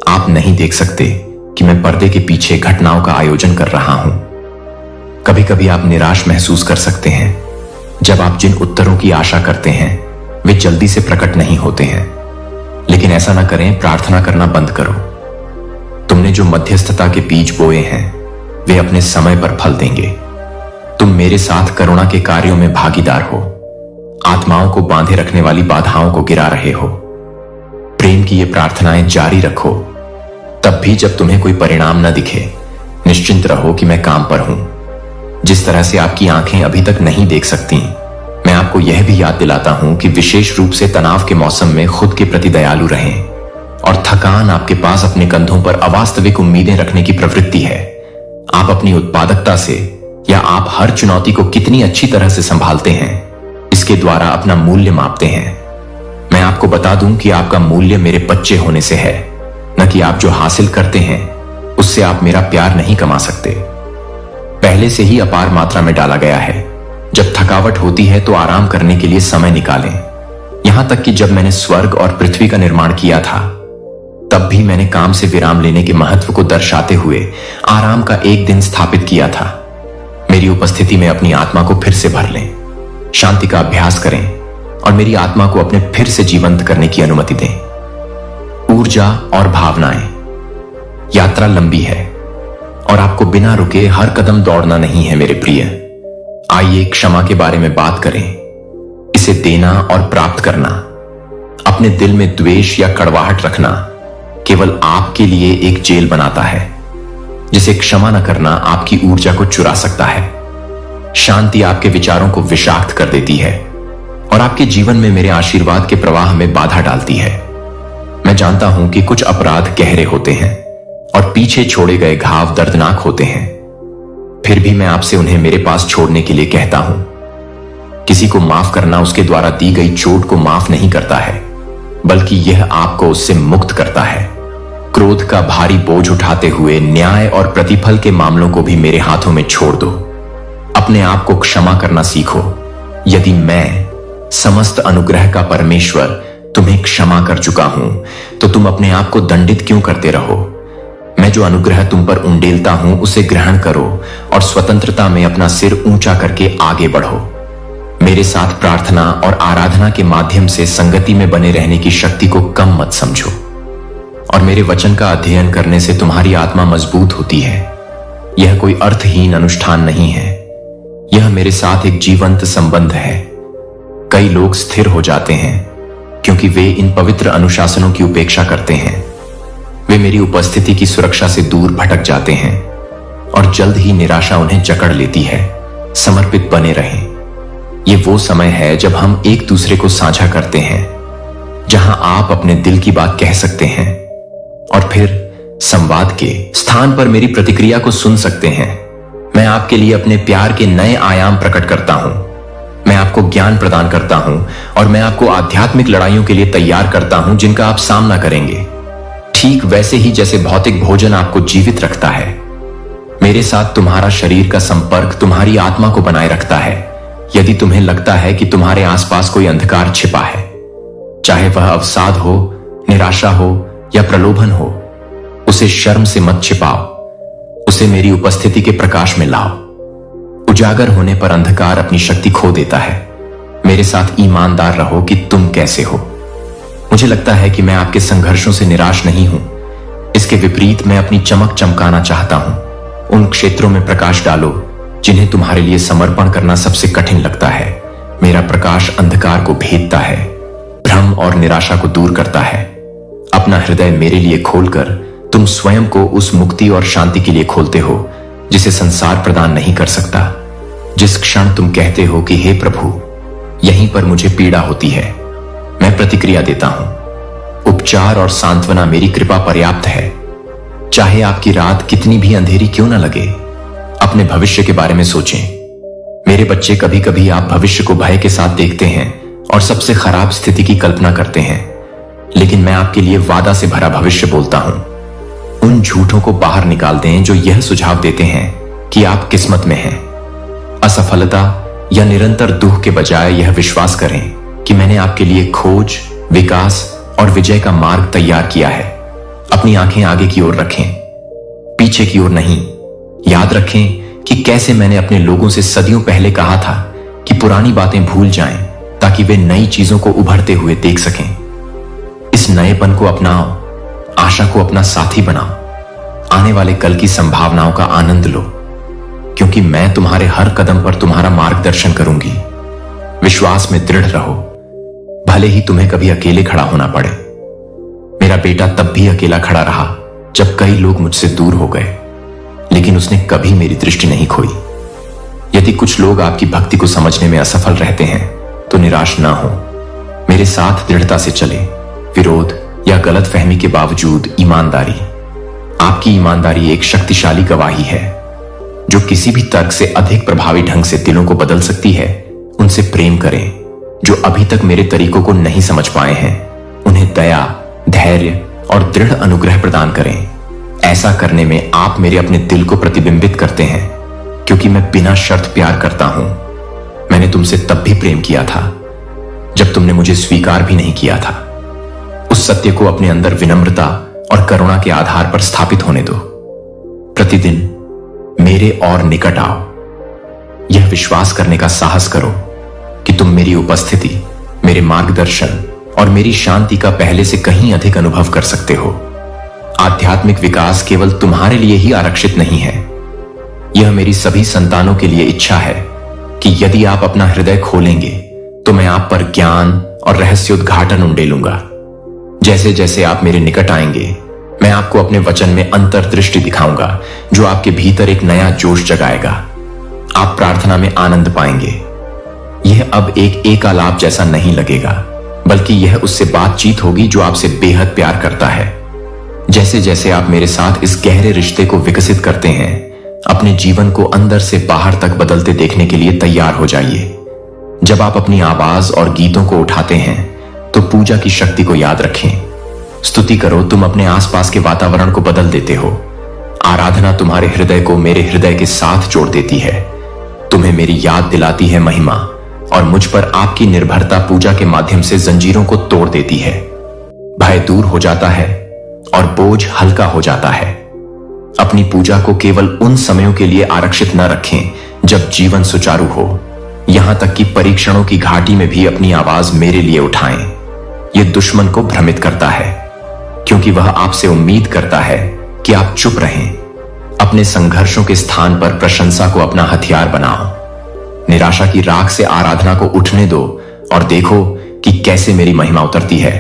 आप नहीं देख सकते कि मैं पर्दे के पीछे घटनाओं का आयोजन कर रहा हूं। कभी कभी आप निराश महसूस कर सकते हैं जब आप जिन उत्तरों की आशा करते हैं वे जल्दी से प्रकट नहीं होते हैं। लेकिन ऐसा ना करें, प्रार्थना करना बंद करो। तुमने जो मध्यस्थता के बीज बोए हैं वे अपने समय पर फल देंगे। तुम मेरे साथ करुणा के कार्यों में भागीदार हो। आत्माओं को बांधे रखने वाली बाधाओं को गिरा रहे हो। प्रेम की ये प्रार्थनाएं जारी रखो, तब भी जब तुम्हें कोई परिणाम न दिखे। निश्चिंत रहो कि मैं काम पर हूं। जिस तरह से आपकी आंखें अभी तक नहीं देख सकती, मैं आपको यह भी याद दिलाता हूं कि विशेष रूप से तनाव के मौसम में खुद के प्रति दयालु रहें। और थकान आपके पास अपने कंधों पर अवास्तविक उम्मीदें रखने की प्रवृत्ति है। आप अपनी उत्पादकता से या आप हर चुनौती को कितनी अच्छी तरह से संभालते हैं, इसके द्वारा अपना मूल्य मापते हैं। मैं आपको बता दूं कि आपका मूल्य मेरे बच्चे होने से है, न कि आप जो हासिल करते हैं उससे आप मेरा प्यार नहीं कमा सकते। पहले से ही अपार मात्रा में डाला गया है। जब थकावट होती है तो आराम करने के लिए समय निकालें। यहां तक कि जब मैंने स्वर्ग और पृथ्वी का निर्माण किया था, तब भी मैंने काम से विराम लेने के महत्व को दर्शाते हुए आराम का एक दिन स्थापित किया था। मेरी उपस्थिति में अपनी आत्मा को फिर से भर लें, शांति का अभ्यास करें और मेरी आत्मा को अपने फिर से जीवंत करने की अनुमति दें। ऊर्जा और भावनाएं। यात्रा लंबी है और आपको बिना रुके हर कदम दौड़ना नहीं है मेरे प्रिय। आइए क्षमा के बारे में बात करें। इसे देना और प्राप्त करना। अपने दिल में द्वेष या कड़वाहट रखना केवल आपके लिए एक जेल बनाता है, जिसे क्षमा न करना आपकी ऊर्जा को चुरा सकता है। शांति आपके विचारों को विषाक्त कर देती है और आपके जीवन में मेरे आशीर्वाद के प्रवाह में बाधा डालती है। मैं जानता हूं कि कुछ अपराध गहरे होते हैं और पीछे छोड़े गए घाव दर्दनाक होते हैं, फिर भी मैं आपसे उन्हें मेरे पास छोड़ने के लिए कहता हूं। किसी को माफ करना उसके द्वारा दी गई चोट को माफ नहीं करता है, बल्कि यह आपको उससे मुक्त करता है। क्रोध का भारी बोझ उठाते हुए न्याय और प्रतिफल के मामलों को भी मेरे हाथों में छोड़ दो। अपने आप को क्षमा करना सीखो। यदि मैं, समस्त अनुग्रह का परमेश्वर, तुम्हें क्षमा कर चुका हूं, तो तुम अपने आप को दंडित क्यों करते रहो? मैं जो अनुग्रह तुम पर उंडेलता हूं उसे ग्रहण करो और स्वतंत्रता में अपना सिर ऊंचा करके आगे बढ़ो। मेरे साथ प्रार्थना और आराधना के माध्यम से संगति में बने रहने की शक्ति को कम मत समझो। और मेरे वचन का अध्ययन करने से तुम्हारी आत्मा मजबूत होती है। यह कोई अर्थहीन अनुष्ठान नहीं है, यह मेरे साथ एक जीवंत संबंध है। कई लोग स्थिर हो जाते हैं क्योंकि वे इन पवित्र अनुशासनों की उपेक्षा करते हैं। वे मेरी उपस्थिति की सुरक्षा से दूर भटक जाते हैं और जल्द ही निराशा उन्हें जकड़ लेती है। समर्पित बने रहें। ये वो समय है जब हम एक दूसरे को साझा करते हैं, जहां आप अपने दिल की बात कह सकते हैं और फिर संवाद के स्थान पर मेरी प्रतिक्रिया को सुन सकते हैं। मैं आपके लिए अपने प्यार के नए आयाम प्रकट करता हूं। मैं आपको ज्ञान प्रदान करता हूं और मैं आपको आध्यात्मिक लड़ाइयों के लिए तैयार करता हूं जिनका आप सामना करेंगे, ठीक वैसे ही जैसे भौतिक भोजन आपको जीवित रखता है। मेरे साथ तुम्हारा शरीर का संपर्क तुम्हारी आत्मा को बनाए रखता है। यदि तुम्हें लगता है कि तुम्हारे आसपास कोई अंधकार छिपा है, चाहे वह अवसाद हो, निराशा हो या प्रलोभन हो, उसे शर्म से मत छिपाओ, उसे मेरी उपस्थिति के प्रकाश में लाओ। उजागर होने पर अंधकार अपनी शक्ति खो देता है। मेरे साथ ईमानदार रहो कि तुम कैसे हो। मुझे लगता है कि मैं आपके संघर्षों से निराश नहीं हूं, इसके विपरीत मैं अपनी चमक चमकाना चाहता हूं। उन क्षेत्रों में प्रकाश डालो जिन्हें तुम्हारे लिए समर्पण करना सबसे कठिन लगता है। मेरा प्रकाश अंधकार को भेदता है, भ्रम और निराशा को दूर करता है। अपना हृदय मेरे लिए खोलकर तुम स्वयं को उस मुक्ति और शांति के लिए खोलते हो जिसे संसार प्रदान नहीं कर सकता। जिस क्षण तुम कहते हो कि हे प्रभु, यहीं पर मुझे पीड़ा होती है, मैं प्रतिक्रिया देता हूं। उपचार और सांत्वना मेरी कृपा पर्याप्त है। चाहे आपकी रात कितनी भी अंधेरी क्यों न लगे, अपने भविष्य के बारे में सोचें। मेरे बच्चे, कभी कभी आप भविष्य को भय के साथ देखते हैं और सबसे खराब स्थिति की कल्पना करते हैं, लेकिन मैं आपके लिए वादा से भरा भविष्य बोलता हूं। उन झूठों को बाहर निकाल दें जो यह सुझाव देते हैं कि आप किस्मत में हैं। असफलता या निरंतर दुख के बजाय यह विश्वास करें कि मैंने आपके लिए खोज, विकास और विजय का मार्ग तैयार किया है। अपनी आंखें आगे की ओर रखें, पीछे की ओर नहीं। याद रखें कि कैसे मैंने अपने लोगों से सदियों पहले कहा था कि पुरानी बातें भूल जाएं ताकि वे नई चीजों को उभरते हुए देख सकें। इस नएपन को अपनाओ, आशा को अपना साथी बनाओ, आने वाले कल की संभावनाओं का आनंद लो, क्योंकि मैं तुम्हारे हर कदम पर तुम्हारा मार्गदर्शन करूंगी। विश्वास में दृढ़ रहो, भले ही तुम्हें कभी अकेले खड़ा होना पड़े। मेरा बेटा तब भी अकेला खड़ा रहा जब कई लोग मुझसे दूर हो गए, लेकिन उसने कभी मेरी दृष्टि नहीं खोई। यदि कुछ लोग आपकी भक्ति को समझने में असफल रहते हैं तो निराश ना हो। मेरे साथ दृढ़ता से चले, विरोध या गलतफहमी के बावजूद ईमानदारी। आपकी ईमानदारी एक शक्तिशाली गवाही है जो किसी भी तर्क से अधिक प्रभावी ढंग से दिलों को बदल सकती है। उनसे प्रेम करें जो अभी तक मेरे तरीकों को नहीं समझ पाए हैं। उन्हें दया, धैर्य और दृढ़ अनुग्रह प्रदान करें। ऐसा करने में आप मेरे अपने दिल को प्रतिबिंबित करते हैं, क्योंकि मैं बिना शर्त प्यार करता हूं। मैंने तुमसे तब भी प्रेम किया था जब तुमने मुझे स्वीकार भी नहीं किया था। उस सत्य को अपने अंदर विनम्रता और करुणा के आधार पर स्थापित होने दो। प्रतिदिन मेरे और निकट आओ। यह विश्वास करने का साहस करो कि तुम मेरी उपस्थिति, मेरे मार्गदर्शन और मेरी शांति का पहले से कहीं अधिक अनुभव कर सकते हो। आध्यात्मिक विकास केवल तुम्हारे लिए ही आरक्षित नहीं है, यह मेरी सभी संतानों के लिए इच्छा है कि यदि आप अपना हृदय खोलेंगे तो मैं आप पर ज्ञान और रहस्योद्घाटन उंडेलूंगा। जैसे जैसे आप मेरे निकट आएंगे, मैं आपको अपने वचन में अंतर्दृष्टि दिखाऊंगा जो आपके भीतर एक नया जोश जगाएगा। आप प्रार्थना में आनंद पाएंगे। यह अब एक एकालाप जैसा नहीं लगेगा, बल्कि यह उससे बातचीत होगी जो आपसे बेहद प्यार करता है। जैसे जैसे आप मेरे साथ इस गहरे रिश्ते को विकसित करते हैं, अपने जीवन को अंदर से बाहर तक बदलते देखने के लिए तैयार हो जाइए। जब आप अपनी आवाज और गीतों को उठाते हैं तो पूजा की शक्ति को याद रखें। स्तुति करो, तुम अपने आसपास के वातावरण को बदल देते हो। आराधना तुम्हारे हृदय को मेरे हृदय के साथ जोड़ देती है, तुम्हें मेरी याद दिलाती है महिमा, और मुझ पर आपकी निर्भरता पूजा के माध्यम से जंजीरों को तोड़ देती है। भय दूर हो जाता है और बोझ हल्का हो जाता है। अपनी पूजा को केवल उन समयों के लिए आरक्षित न रखें जब जीवन सुचारू हो। यहां तक कि परीक्षणों की घाटी में भी अपनी आवाज मेरे लिए उठाएं। यह दुश्मन को भ्रमित करता है, क्योंकि वह आपसे उम्मीद करता है कि आप चुप रहें। अपने संघर्षों के स्थान पर प्रशंसा को अपना हथियार बनाओ। निराशा की राख से आराधना को उठने दो और देखो कि कैसे मेरी महिमा उतरती है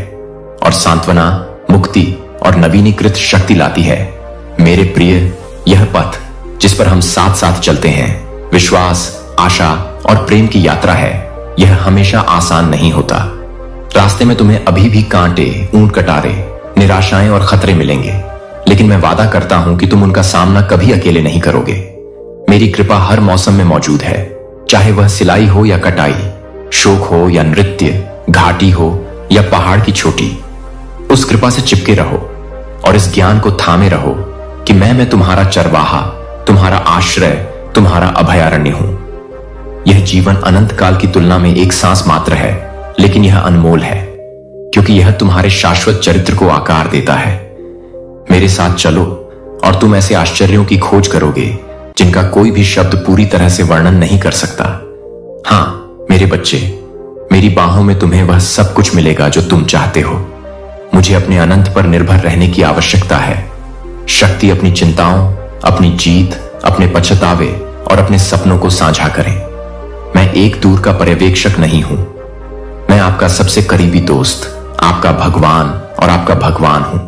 और सांत्वना, मुक्ति और नवीनीकृत शक्ति लाती है। मेरे प्रिय, यह पथ जिस पर हम साथ साथ चलते हैं, विश्वास, आशा और प्रेम की यात्रा है। यह हमेशा आसान नहीं होता। रास्ते में तुम्हें अभी भी कांटे, ऊंट कटारे, निराशाएं और खतरे मिलेंगे, लेकिन मैं वादा करता हूं कि तुम उनका सामना कभी अकेले नहीं करोगे। मेरी कृपा हर मौसम में मौजूद है, चाहे वह सिलाई हो या कटाई, शोक हो या नृत्य, घाटी हो या पहाड़ की चोटी, उस कृपा से चिपके रहो और इस ज्ञान को थामे रहो कि मैं तुम्हारा चरवाहा, तुम्हारा आश्रय, तुम्हारा अभयारण्य हूं। यह जीवन अनंत काल की तुलना में एक सांस मात्र है, लेकिन यह अनमोल है क्योंकि यह तुम्हारे शाश्वत चरित्र को आकार देता है। मेरे साथ चलो और तुम ऐसे आश्चर्यों की खोज करोगे जिनका कोई भी शब्द पूरी तरह से वर्णन नहीं कर सकता। हां मेरे बच्चे, मेरी बाहों में तुम्हें वह सब कुछ मिलेगा जो तुम चाहते हो। मुझे अपने अनंत पर निर्भर रहने की आवश्यकता है। शक्ति अपनी चिंताओं, अपनी जीत, अपने पछतावे और अपने सपनों को साझा करें। मैं एक दूर का पर्यवेक्षक नहीं हूं, मैं आपका सबसे करीबी दोस्त, आपका भगवान और आपका भगवान हूं।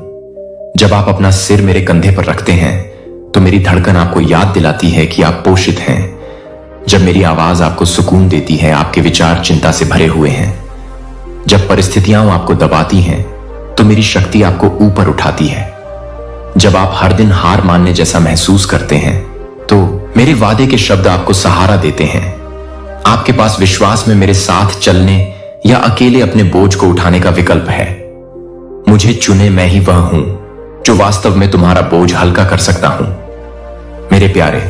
जब आप अपना सिर मेरे कंधे पर रखते हैं तो मेरी धड़कन आपको याद दिलाती है कि आप पोषित हैं। जब मेरी आवाज आपको सुकून देती है, आपके विचार चिंता से भरे हुए हैं। जब परिस्थितियां आपको दबाती हैं तो मेरी शक्ति आपको ऊपर उठाती है। जब आप हर दिन हार मानने जैसा महसूस करते हैं तो मेरे वादे के शब्द आपको सहारा देते हैं। आपके पास विश्वास में मेरे साथ चलने या अकेले अपने बोझ को उठाने का विकल्प है। मुझे चुने, मैं ही वह हूं जो वास्तव में तुम्हारा बोझ हल्का कर सकता हूं। मेरे प्यारे,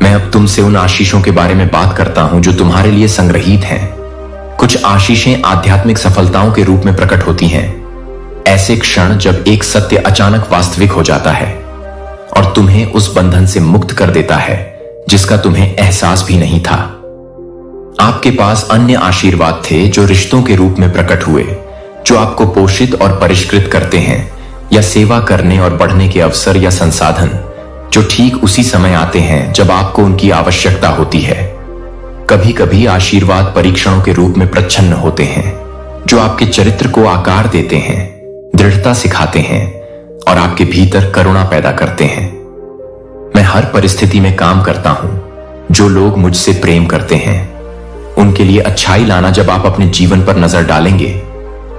मैं अब तुमसे उन आशीषों के बारे में बात करता हूं जो तुम्हारे लिए संग्रहित हैं। कुछ आशीषें आध्यात्मिक सफलताओं के रूप में प्रकट होती हैं। ऐसे क्षण जब एक सत्य अचानक वास्तविक हो जाता है और तुम्हें उस बंधन से मुक्त कर देता है जिसका तुम्हें एहसास भी नहीं था। आपके पास अन्य आशीर्वाद थे जो रिश्तों के रूप में प्रकट हुए, जो आपको पोषित और परिष्कृत करते हैं, या सेवा करने और बढ़ने के अवसर या संसाधन जो ठीक उसी समय आते हैं जब आपको उनकी आवश्यकता होती है। कभी कभी आशीर्वाद परीक्षणों के रूप में प्रच्छन्न होते हैं जो आपके चरित्र को आकार देते हैं, दृढ़ता सिखाते हैं और आपके भीतर करुणा पैदा करते हैं। मैं हर परिस्थिति में काम करता हूं। जो लोग मुझसे प्रेम करते हैं उनके लिए अच्छाई लाना जब आप अपने जीवन पर नजर डालेंगे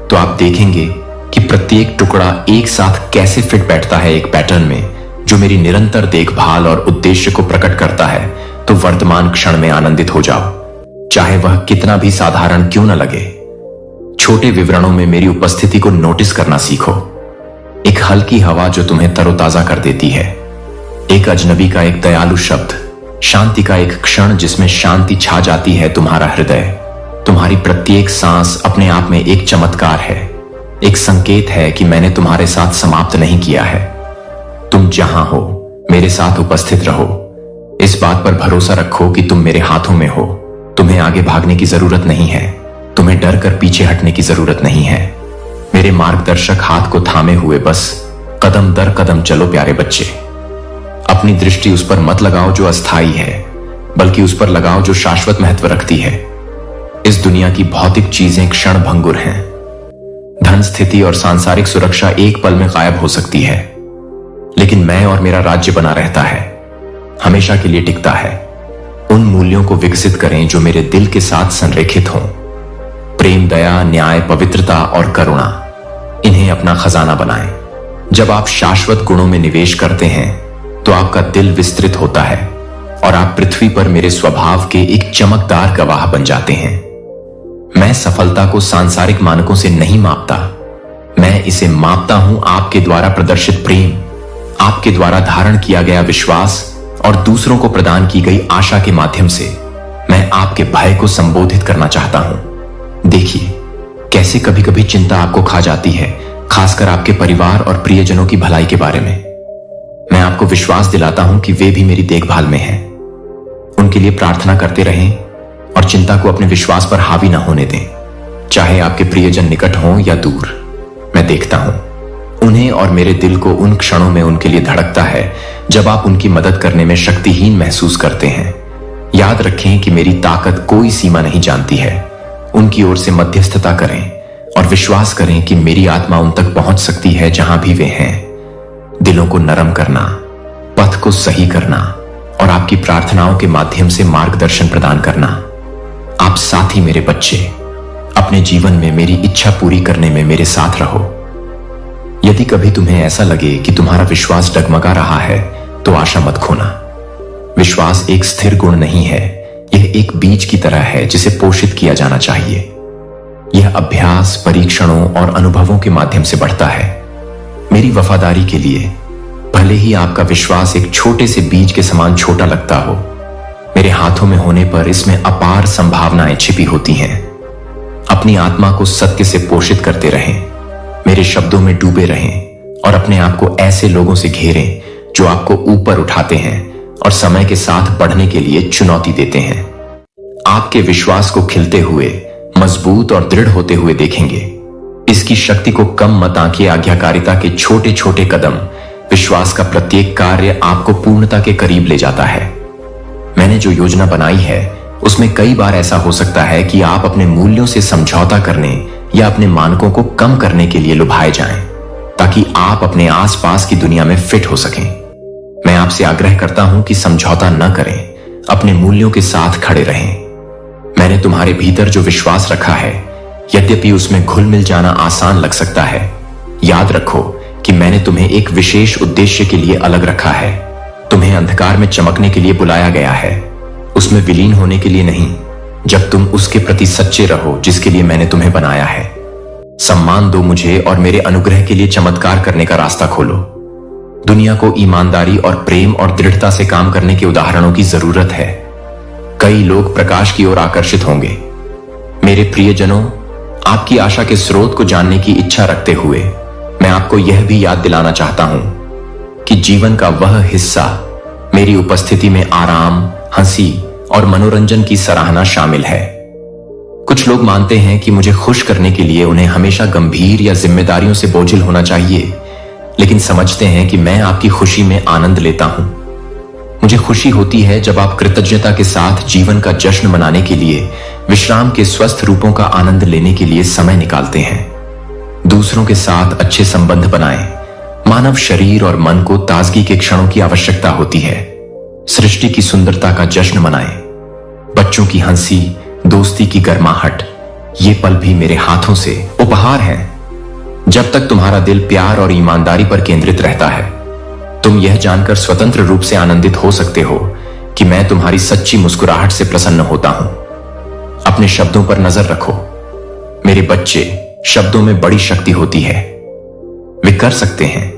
तो आप देखेंगे कि प्रत्येक टुकड़ा एक साथ कैसे फिट बैठता है एक पैटर्न में जो मेरी निरंतर देखभाल और उद्देश्य को प्रकट करता है। तो वर्तमान क्षण में आनंदित हो जाओ, चाहे वह कितना भी साधारण क्यों न लगे। छोटे विवरणों में मेरी उपस्थिति को नोटिस करना सीखो। एक हल्की हवा जो तुम्हें तरोताजा कर देती है, एक अजनबी का एक दयालु शब्द, शांति का एक क्षण जिसमें शांति छा जाती है तुम्हारा हृदय। तुम्हारी प्रत्येक सांस अपने आप में एक चमत्कार है, एक संकेत है कि मैंने तुम्हारे साथ समाप्त नहीं किया है। तुम जहां हो मेरे साथ उपस्थित रहो। इस बात पर भरोसा रखो कि तुम मेरे हाथों में हो। तुम्हें आगे भागने की जरूरत नहीं है, तुम्हें डर कर पीछे हटने की जरूरत नहीं है। मेरे मार्गदर्शक हाथ को थामे हुए बस कदम दर कदम चलो प्यारे बच्चे। अपनी दृष्टि उस पर मत लगाओ जो अस्थाई है, बल्कि उस पर लगाओ जो शाश्वत महत्व रखती है। इस दुनिया की भौतिक चीजें क्षण भंगुर हैं। धन, स्थिति और सांसारिक सुरक्षा एक पल में गायब हो सकती है, लेकिन मैं और मेरा राज्य बना रहता है, हमेशा के लिए टिकता है। उन मूल्यों को विकसित करें जो मेरे दिल के साथ संरेखित हों। प्रेम, दया, न्याय, पवित्रता और करुणा, इन्हें अपना खजाना बनाएं। जब आप शाश्वत गुणों में निवेश करते हैं तो आपका दिल विस्तृत होता है और आप पृथ्वी पर मेरे स्वभाव के एक चमकदार गवाह बन जाते हैं। मैं सफलता को सांसारिक मानकों से नहीं मापता, मैं इसे मापता हूं आपके द्वारा प्रदर्शित प्रेम, आपके द्वारा धारण किया गया विश्वास और दूसरों को प्रदान की गई आशा के माध्यम से। मैं आपके भय को संबोधित करना चाहता हूं। देखिए कैसे कभी कभी चिंता आपको खा जाती है, खासकर आपके परिवार और प्रियजनों की भलाई के बारे में। मैं आपको विश्वास दिलाता हूं कि वे भी मेरी देखभाल में हैं। उनके लिए प्रार्थना करते रहें और चिंता को अपने विश्वास पर हावी न होने दें। चाहे आपके प्रियजन निकट हों या दूर, मैं देखता हूं उन्हें और मेरे दिल को उन क्षणों में उनके लिए धड़कता है जब आप उनकी मदद करने में शक्तिहीन महसूस करते हैं। याद रखें कि मेरी ताकत कोई सीमा नहीं जानती है। उनकी ओर से मध्यस्थता करें और विश्वास करें कि मेरी आत्मा उन तक पहुंच सकती है जहां भी वे हैं। दिलों को नरम करना, पथ को सही करना और आपकी प्रार्थनाओं के माध्यम से मार्गदर्शन प्रदान करना। आप साथी मेरे बच्चे, अपने जीवन में मेरी इच्छा पूरी करने में मेरे साथ रहो। यदि कभी तुम्हें ऐसा लगे कि तुम्हारा विश्वास डगमगा रहा है तो आशा मत खोना। विश्वास एक स्थिर गुण नहीं है, यह यह एक बीज की तरह है जिसे पोषित किया जाना चाहिए। यह अभ्यास, परीक्षणों और अनुभवों के माध्यम से बढ़ता है। मेरी वफादारी के लिए भले ही आपका विश्वास एक छोटे से बीज के समान छोटा लगता हो, मेरे हाथों में होने पर इसमें अपार संभावनाएं छिपी होती हैं। अपनी आत्मा को सत्य से पोषित करते रहें, मेरे शब्दों में डूबे रहें और अपने आप को ऐसे लोगों से घेरें जो आपको ऊपर उठाते हैं और समय के साथ बढ़ने के लिए चुनौती देते हैं। आपके विश्वास को खिलते हुए, मजबूत और दृढ़ होते हुए देखेंगे। इसकी शक्ति को कम मत आंकिए। आज्ञाकारिता के छोटे छोटे कदम, विश्वास का प्रत्येक कार्य आपको पूर्णता के करीब ले जाता है। मैंने जो योजना बनाई है उसमें कई बार ऐसा हो सकता है कि आप अपने मूल्यों से समझौता करने या अपने मानकों को कम करने के लिए लुभाए जाएं, ताकि आप अपने आसपास की दुनिया में फिट हो सकें। मैं आपसे आग्रह करता हूं कि समझौता न करें, अपने मूल्यों के साथ खड़े रहें। मैंने तुम्हारे भीतर जो विश्वास रखा है, यद्यपि उसमें घुल मिल जाना आसान लग सकता है, याद रखो कि मैंने तुम्हें एक विशेष उद्देश्य के लिए अलग रखा है। तुम्हें अंधकार में चमकने के लिए बुलाया गया है, उसमें विलीन होने के लिए नहीं। जब तुम उसके प्रति सच्चे रहो जिसके लिए मैंने तुम्हें बनाया है। सम्मान दो मुझे और मेरे अनुग्रह के लिए चमत्कार करने का रास्ता खोलो। दुनिया को ईमानदारी और प्रेम और दृढ़ता से काम करने के उदाहरणों की जरूरत है। कई लोग प्रकाश की ओर आकर्षित होंगे। मेरे प्रियजनों, आपकी आशा के स्रोत को जानने की इच्छा रखते हुए मैं आपको यह भी याद दिलाना चाहता हूं कि जीवन का वह हिस्सा, मेरी उपस्थिति में आराम, हंसी और मनोरंजन की सराहना शामिल है। कुछ लोग मानते हैं कि मुझे खुश करने के लिए उन्हें हमेशा गंभीर या जिम्मेदारियों से बोझिल होना चाहिए, लेकिन समझते हैं कि मैं आपकी खुशी में आनंद लेता हूं। मुझे खुशी होती है जब आप कृतज्ञता के साथ जीवन का जश्न मनाने के लिए, विश्राम के स्वस्थ रूपों का आनंद लेने के लिए समय निकालते हैं। दूसरों के साथ अच्छे संबंध बनाएं। मानव शरीर और मन को ताजगी के क्षणों की आवश्यकता होती है। सृष्टि की सुंदरता का जश्न मनाएं। बच्चों की हंसी, दोस्ती की गर्माहट, ये पल भी मेरे हाथों से उपहार हैं। जब तक तुम्हारा दिल प्यार और ईमानदारी पर केंद्रित रहता है, तुम यह जानकर स्वतंत्र रूप से आनंदित हो सकते हो कि मैं तुम्हारी सच्ची मुस्कुराहट से प्रसन्न होता हूं। अपने शब्दों पर नजर रखो। मेरे बच्चे, शब्दों में बड़ी शक्ति होती है। वे कर सकते हैं,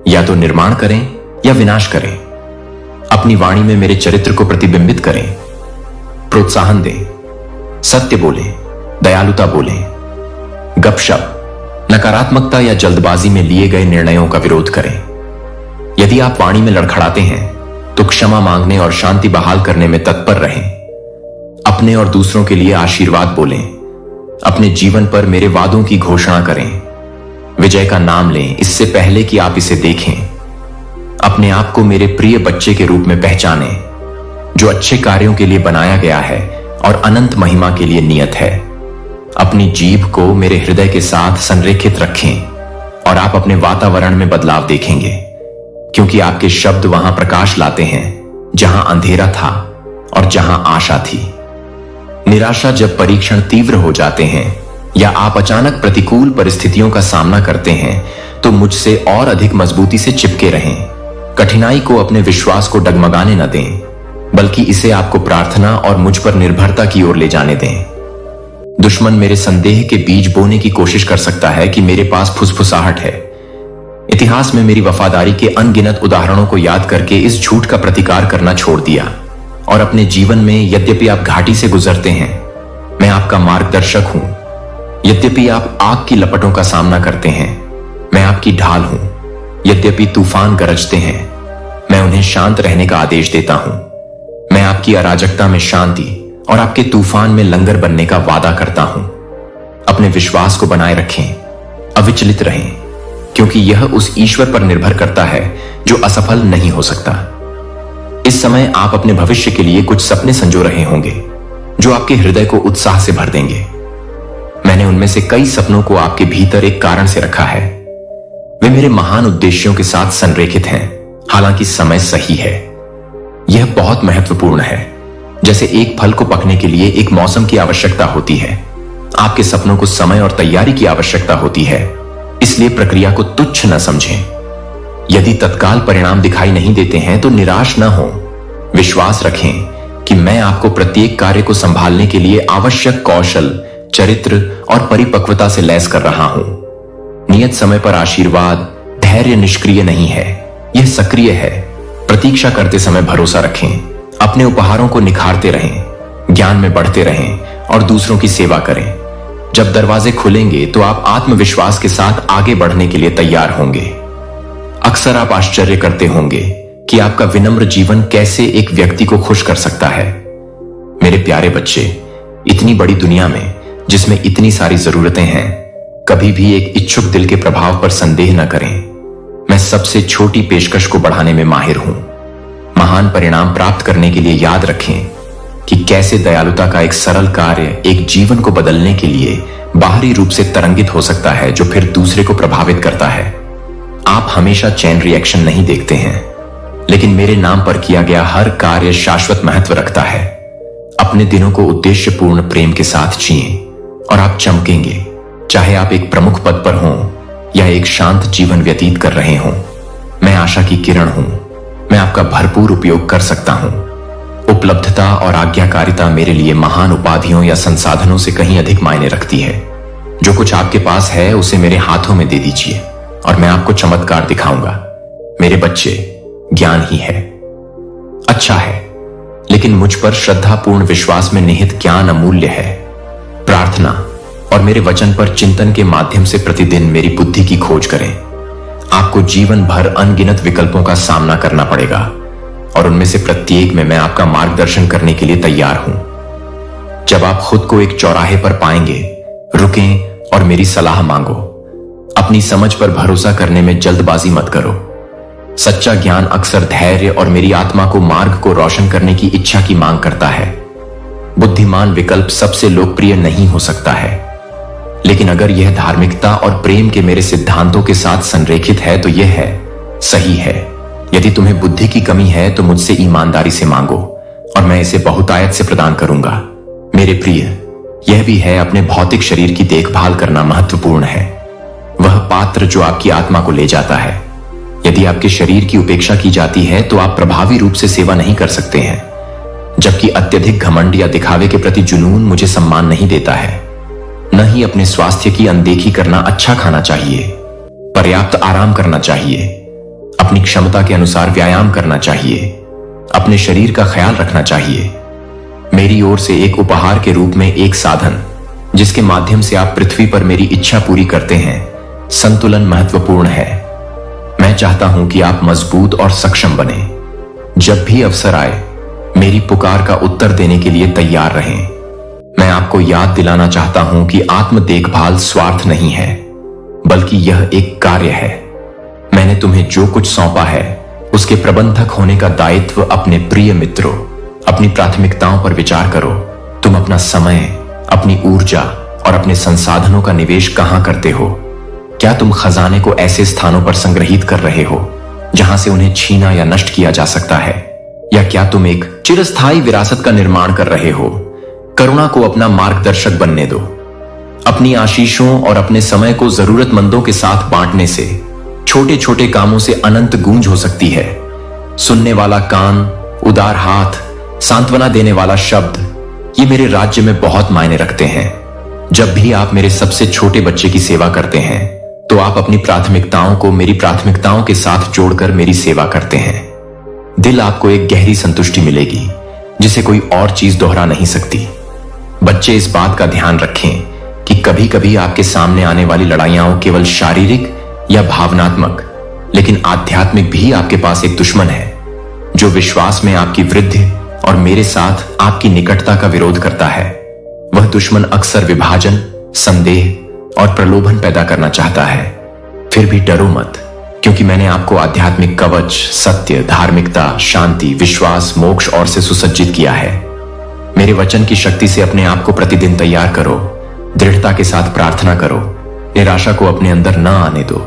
या तो निर्माण करें या विनाश करें। अपनी वाणी में मेरे चरित्र को प्रतिबिंबित करें। प्रोत्साहन दें, सत्य बोलें, दयालुता बोलें। गपशप, नकारात्मकता या जल्दबाजी में लिए गए निर्णयों का विरोध करें। यदि आप वाणी में लड़खड़ाते हैं तो क्षमा मांगने और शांति बहाल करने में तत्पर रहें। अपने और दूसरों के लिए आशीर्वाद बोलें। अपने जीवन पर मेरे वादों की घोषणा करें। विजय का नाम लें इससे पहले कि आप इसे देखें। अपने आप को मेरे प्रिय बच्चे के रूप में पहचानें, जो अच्छे कार्यों के लिए बनाया गया है और अनंत महिमा के लिए नियत है। अपनी जीभ को मेरे हृदय के साथ संरेखित रखें और आप अपने वातावरण में बदलाव देखेंगे, क्योंकि आपके शब्द वहां प्रकाश लाते हैं जहां अंधेरा था और जहां आशा थी। निराशा जब परीक्षण तीव्र हो जाते हैं या आप अचानक प्रतिकूल परिस्थितियों का सामना करते हैं, तो मुझसे और अधिक मजबूती से चिपके रहें। कठिनाई को अपने विश्वास को डगमगाने न दें, बल्कि इसे आपको प्रार्थना और मुझ पर निर्भरता की ओर ले जाने दें। दुश्मन मेरे संदेह के बीज बोने की कोशिश कर सकता है कि मेरे पास फुसफुसाहट है। इतिहास में मेरी वफादारी के अनगिनत उदाहरणों को याद करके इस झूठ का प्रतिकार करना छोड़ दिया और अपने जीवन में, यद्यपि आप घाटी से गुजरते हैं, मैं आपका मार्गदर्शक हूं। यद्यपि आप आग की लपटों का सामना करते हैं, मैं आपकी ढाल हूं। यद्यपि तूफान गरजते हैं, मैं उन्हें शांत रहने का आदेश देता हूं। मैं आपकी अराजकता में शांति और आपके तूफान में लंगर बनने का वादा करता हूं। अपने विश्वास को बनाए रखें, अविचलित रहें, क्योंकि यह उस ईश्वर पर निर्भर करता है जो असफल नहीं हो सकता। इस समय आप अपने भविष्य के लिए कुछ सपने संजो रहे होंगे जो आपके हृदय को उत्साह से भर देंगे। मैंने उनमें से कई सपनों को आपके भीतर एक कारण से रखा है। वे मेरे महान उद्देश्यों के साथ संरेखित हैं, हालांकि समय सही है। यह बहुत महत्वपूर्ण है। जैसे एक फल को पकने के लिए एक मौसम की आवश्यकता होती है, आपके सपनों को समय और तैयारी की आवश्यकता होती है। इसलिए प्रक्रिया को तुच्छ न समझें। यदि तत्काल परिणाम दिखाई नहीं देते हैं तो निराश न हो। विश्वास रखें कि मैं आपको प्रत्येक कार्य को संभालने के लिए आवश्यक कौशल, चरित्र और परिपक्वता से लैस कर रहा हूं। नियत समय पर आशीर्वाद, धैर्य निष्क्रिय नहीं है, यह सक्रिय है। प्रतीक्षा करते समय भरोसा रखें, अपने उपहारों को निखारते रहें, ज्ञान में बढ़ते रहें और दूसरों की सेवा करें। जब दरवाजे खुलेंगे तो आप आत्मविश्वास के साथ आगे बढ़ने के लिए तैयार होंगे। अक्सर आप आश्चर्य करते होंगे कि आपका विनम्र जीवन कैसे एक व्यक्ति को खुश कर सकता है। मेरे प्यारे बच्चे, इतनी बड़ी दुनिया में जिसमें इतनी सारी जरूरतें हैं, कभी भी एक इच्छुक दिल के प्रभाव पर संदेह न करें। मैं सबसे छोटी पेशकश को बढ़ाने में माहिर हूं। महान परिणाम प्राप्त करने के लिए याद रखें कि कैसे दयालुता का एक सरल कार्य एक जीवन को बदलने के लिए बाहरी रूप से तरंगित हो सकता है, जो फिर दूसरे को प्रभावित करता है। आप हमेशा चेन रिएक्शन नहीं देखते हैं, लेकिन मेरे नाम पर किया गया हर कार्य शाश्वत महत्व रखता है। अपने दिनों को उद्देश्यपूर्ण प्रेम के साथ जिएं और आप चमकेंगे, चाहे आप एक प्रमुख पद पर हों या एक शांत जीवन व्यतीत कर रहे हों। मैं आशा की किरण हूं, मैं आपका भरपूर उपयोग कर सकता हूं। उपलब्धता और आज्ञाकारिता मेरे लिए महान उपाधियों या संसाधनों से कहीं अधिक मायने रखती है। जो कुछ आपके पास है उसे मेरे हाथों में दे दीजिए और मैं आपको चमत्कार दिखाऊंगा। मेरे बच्चे, ज्ञान ही है, अच्छा है, लेकिन मुझ पर श्रद्धापूर्ण विश्वास में निहित ज्ञान अमूल्य है। प्रार्थना और मेरे वचन पर चिंतन के माध्यम से प्रतिदिन मेरी बुद्धि की खोज करें। आपको जीवन भर अनगिनत विकल्पों का सामना करना पड़ेगा और उनमें से प्रत्येक में मैं आपका मार्गदर्शन करने के लिए तैयार हूं। जब आप खुद को एक चौराहे पर पाएंगे, रुकें और मेरी सलाह मांगो। अपनी समझ पर भरोसा करने में जल्दबाजी मत करो। सच्चा ज्ञान अक्सर धैर्य और मेरी आत्मा को मार्ग को रोशन करने की इच्छा की मांग करता है। बुद्धिमान विकल्प सबसे लोकप्रिय नहीं हो सकता है, लेकिन अगर यह धार्मिकता और प्रेम के मेरे सिद्धांतों के साथ संरेखित है तो यह है, सही है। यदि तुम्हें बुद्धि की कमी है तो मुझसे ईमानदारी से मांगो और मैं इसे बहुतायत से प्रदान करूंगा। मेरे प्रिय, यह भी है, अपने भौतिक शरीर की देखभाल करना महत्वपूर्ण है। वह पात्र जो आपकी आत्मा को ले जाता है। यदि आपके शरीर की उपेक्षा की जाती है तो आप प्रभावी रूप से सेवा नहीं कर सकते हैं, जबकि अत्यधिक घमंड या दिखावे के प्रति जुनून मुझे सम्मान नहीं देता है। न ही अपने स्वास्थ्य की अनदेखी करना। अच्छा खाना चाहिए, पर्याप्त आराम करना चाहिए, अपनी क्षमता के अनुसार व्यायाम करना चाहिए, अपने शरीर का ख्याल रखना चाहिए। मेरी ओर से एक उपहार के रूप में एक साधन जिसके माध्यम से आप पृथ्वी पर मेरी इच्छा पूरी करते हैं, संतुलन महत्वपूर्ण है। मैं चाहता हूं कि आप मजबूत और सक्षम बने। जब भी अवसर आए, मेरी पुकार का उत्तर देने के लिए तैयार रहें। मैं आपको याद दिलाना चाहता हूं कि आत्म देखभाल स्वार्थ नहीं है, बल्कि यह एक कार्य है। मैंने तुम्हें जो कुछ सौंपा है उसके प्रबंधक होने का दायित्व अपने प्रिय मित्रों, अपनी प्राथमिकताओं पर विचार करो। तुम अपना समय, अपनी ऊर्जा और अपने संसाधनों का निवेश कहां करते हो? क्या तुम खजाने को ऐसे स्थानों पर संग्रहित कर रहे हो जहां से उन्हें छीना या नष्ट किया जा सकता है? या क्या तुम एक चिरस्थायी विरासत का निर्माण कर रहे हो? करुणा को अपना मार्गदर्शक बनने दो। अपनी आशीषों और अपने समय को जरूरतमंदों के साथ बांटने से छोटे छोटे कामों से अनंत गूंज हो सकती है। सुनने वाला कान, उदार हाथ, सांत्वना देने वाला शब्द, ये मेरे राज्य में बहुत मायने रखते हैं। जब भी आप मेरे सबसे छोटे बच्चे की सेवा करते हैं तो आप अपनी प्राथमिकताओं को मेरी प्राथमिकताओं के साथ जोड़कर मेरी सेवा करते हैं। दिल आपको एक गहरी संतुष्टि मिलेगी जिसे कोई और चीज दोहरा नहीं सकती। बच्चे, इस बात का ध्यान रखें कि कभी कभी आपके सामने आने वाली लड़ाइयां केवल शारीरिक या भावनात्मक, लेकिन आध्यात्मिक भी आपके पास एक दुश्मन है जो विश्वास में आपकी वृद्धि और मेरे साथ आपकी निकटता का विरोध करता है। वह दुश्मन अक्सर विभाजन, संदेह और प्रलोभन पैदा करना चाहता है। फिर भी डरो मत, क्योंकि मैंने आपको आध्यात्मिक कवच, सत्य, धार्मिकता, शांति, विश्वास, मोक्ष और से सुसज्जित किया है। मेरे वचन की शक्ति से अपने आप को प्रतिदिन तैयार करो। दृढ़ता के साथ प्रार्थना करो। निराशा को अपने अंदर न आने दो।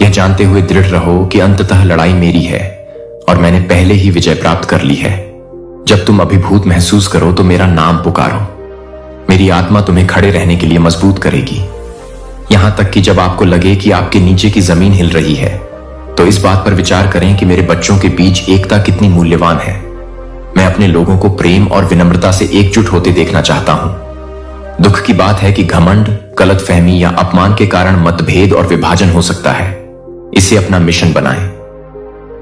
यह जानते हुए दृढ़ रहो कि अंततः लड़ाई मेरी है और मैंने पहले ही विजय प्राप्त कर ली है। जब तुम अभिभूत महसूस करो तो मेरा नाम पुकारो। मेरी आत्मा तुम्हें खड़े रहने के लिए मजबूत करेगी। यहां तक कि जब आपको लगे कि आपके नीचे की जमीन हिल रही है, तो इस बात पर विचार करें कि मेरे बच्चों के बीच एकता कितनी मूल्यवान है। मैं अपने लोगों को प्रेम और विनम्रता से एकजुट होते देखना चाहता हूं। दुख की बात है कि घमंड, गलतफहमी या अपमान के कारण मतभेद और विभाजन हो सकता है। इसे अपना मिशन बनाएं।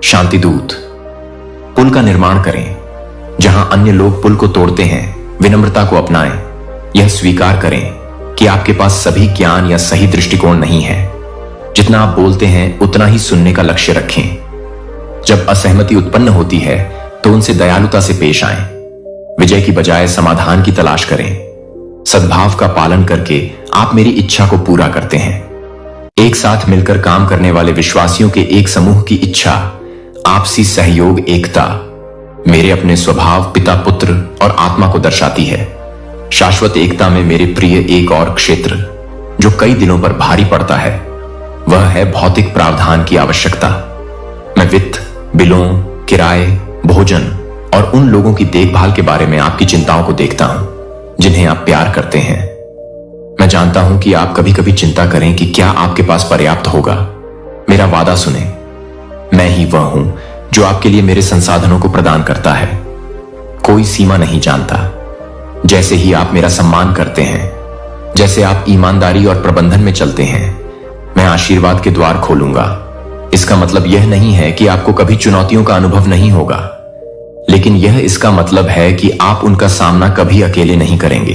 शांति दूत, पुल का निर्माण करें। जहां अन्य लोग पुल को तोड़ते हैं, विनम्रता को अपनाएं। यह स्वीकार करें कि आपके पास सभी ज्ञान या सही दृष्टिकोण नहीं है। जितना आप बोलते हैं उतना ही सुनने का लक्ष्य रखें। जब असहमति उत्पन्न होती है तो उनसे दयालुता से पेश आएं। विजय की बजाय समाधान की तलाश करें। सद्भाव का पालन करके आप मेरी इच्छा को पूरा करते हैं। एक साथ मिलकर काम करने वाले विश्वासियों के एक समूह की इच्छा, आपसी सहयोग, एकता मेरे अपने स्वभाव, पिता, पुत्र और आत्मा को दर्शाती है। शाश्वत एकता में मेरे प्रिय एक और क्षेत्र जो कई दिनों पर भारी पड़ता है, वह है भौतिक प्रावधान की आवश्यकता। मैं वित्त, बिलों, किराए, भोजन और उन लोगों की देखभाल के बारे में आपकी चिंताओं को देखता हूं जिन्हें आप प्यार करते हैं। मैं जानता हूं कि आप कभी कभी चिंता करें कि क्या आपके पास पर्याप्त होगा। मेरा वादा सुने, मैं ही वह हूं जो आपके लिए मेरे संसाधनों को प्रदान करता है। कोई सीमा नहीं जानता। जैसे ही आप मेरा सम्मान करते हैं, जैसे आप ईमानदारी और प्रबंधन में चलते हैं, मैं आशीर्वाद के द्वार खोलूंगा। इसका मतलब यह नहीं है कि आपको कभी चुनौतियों का अनुभव नहीं होगा, लेकिन यह इसका मतलब है कि आप उनका सामना कभी अकेले नहीं करेंगे।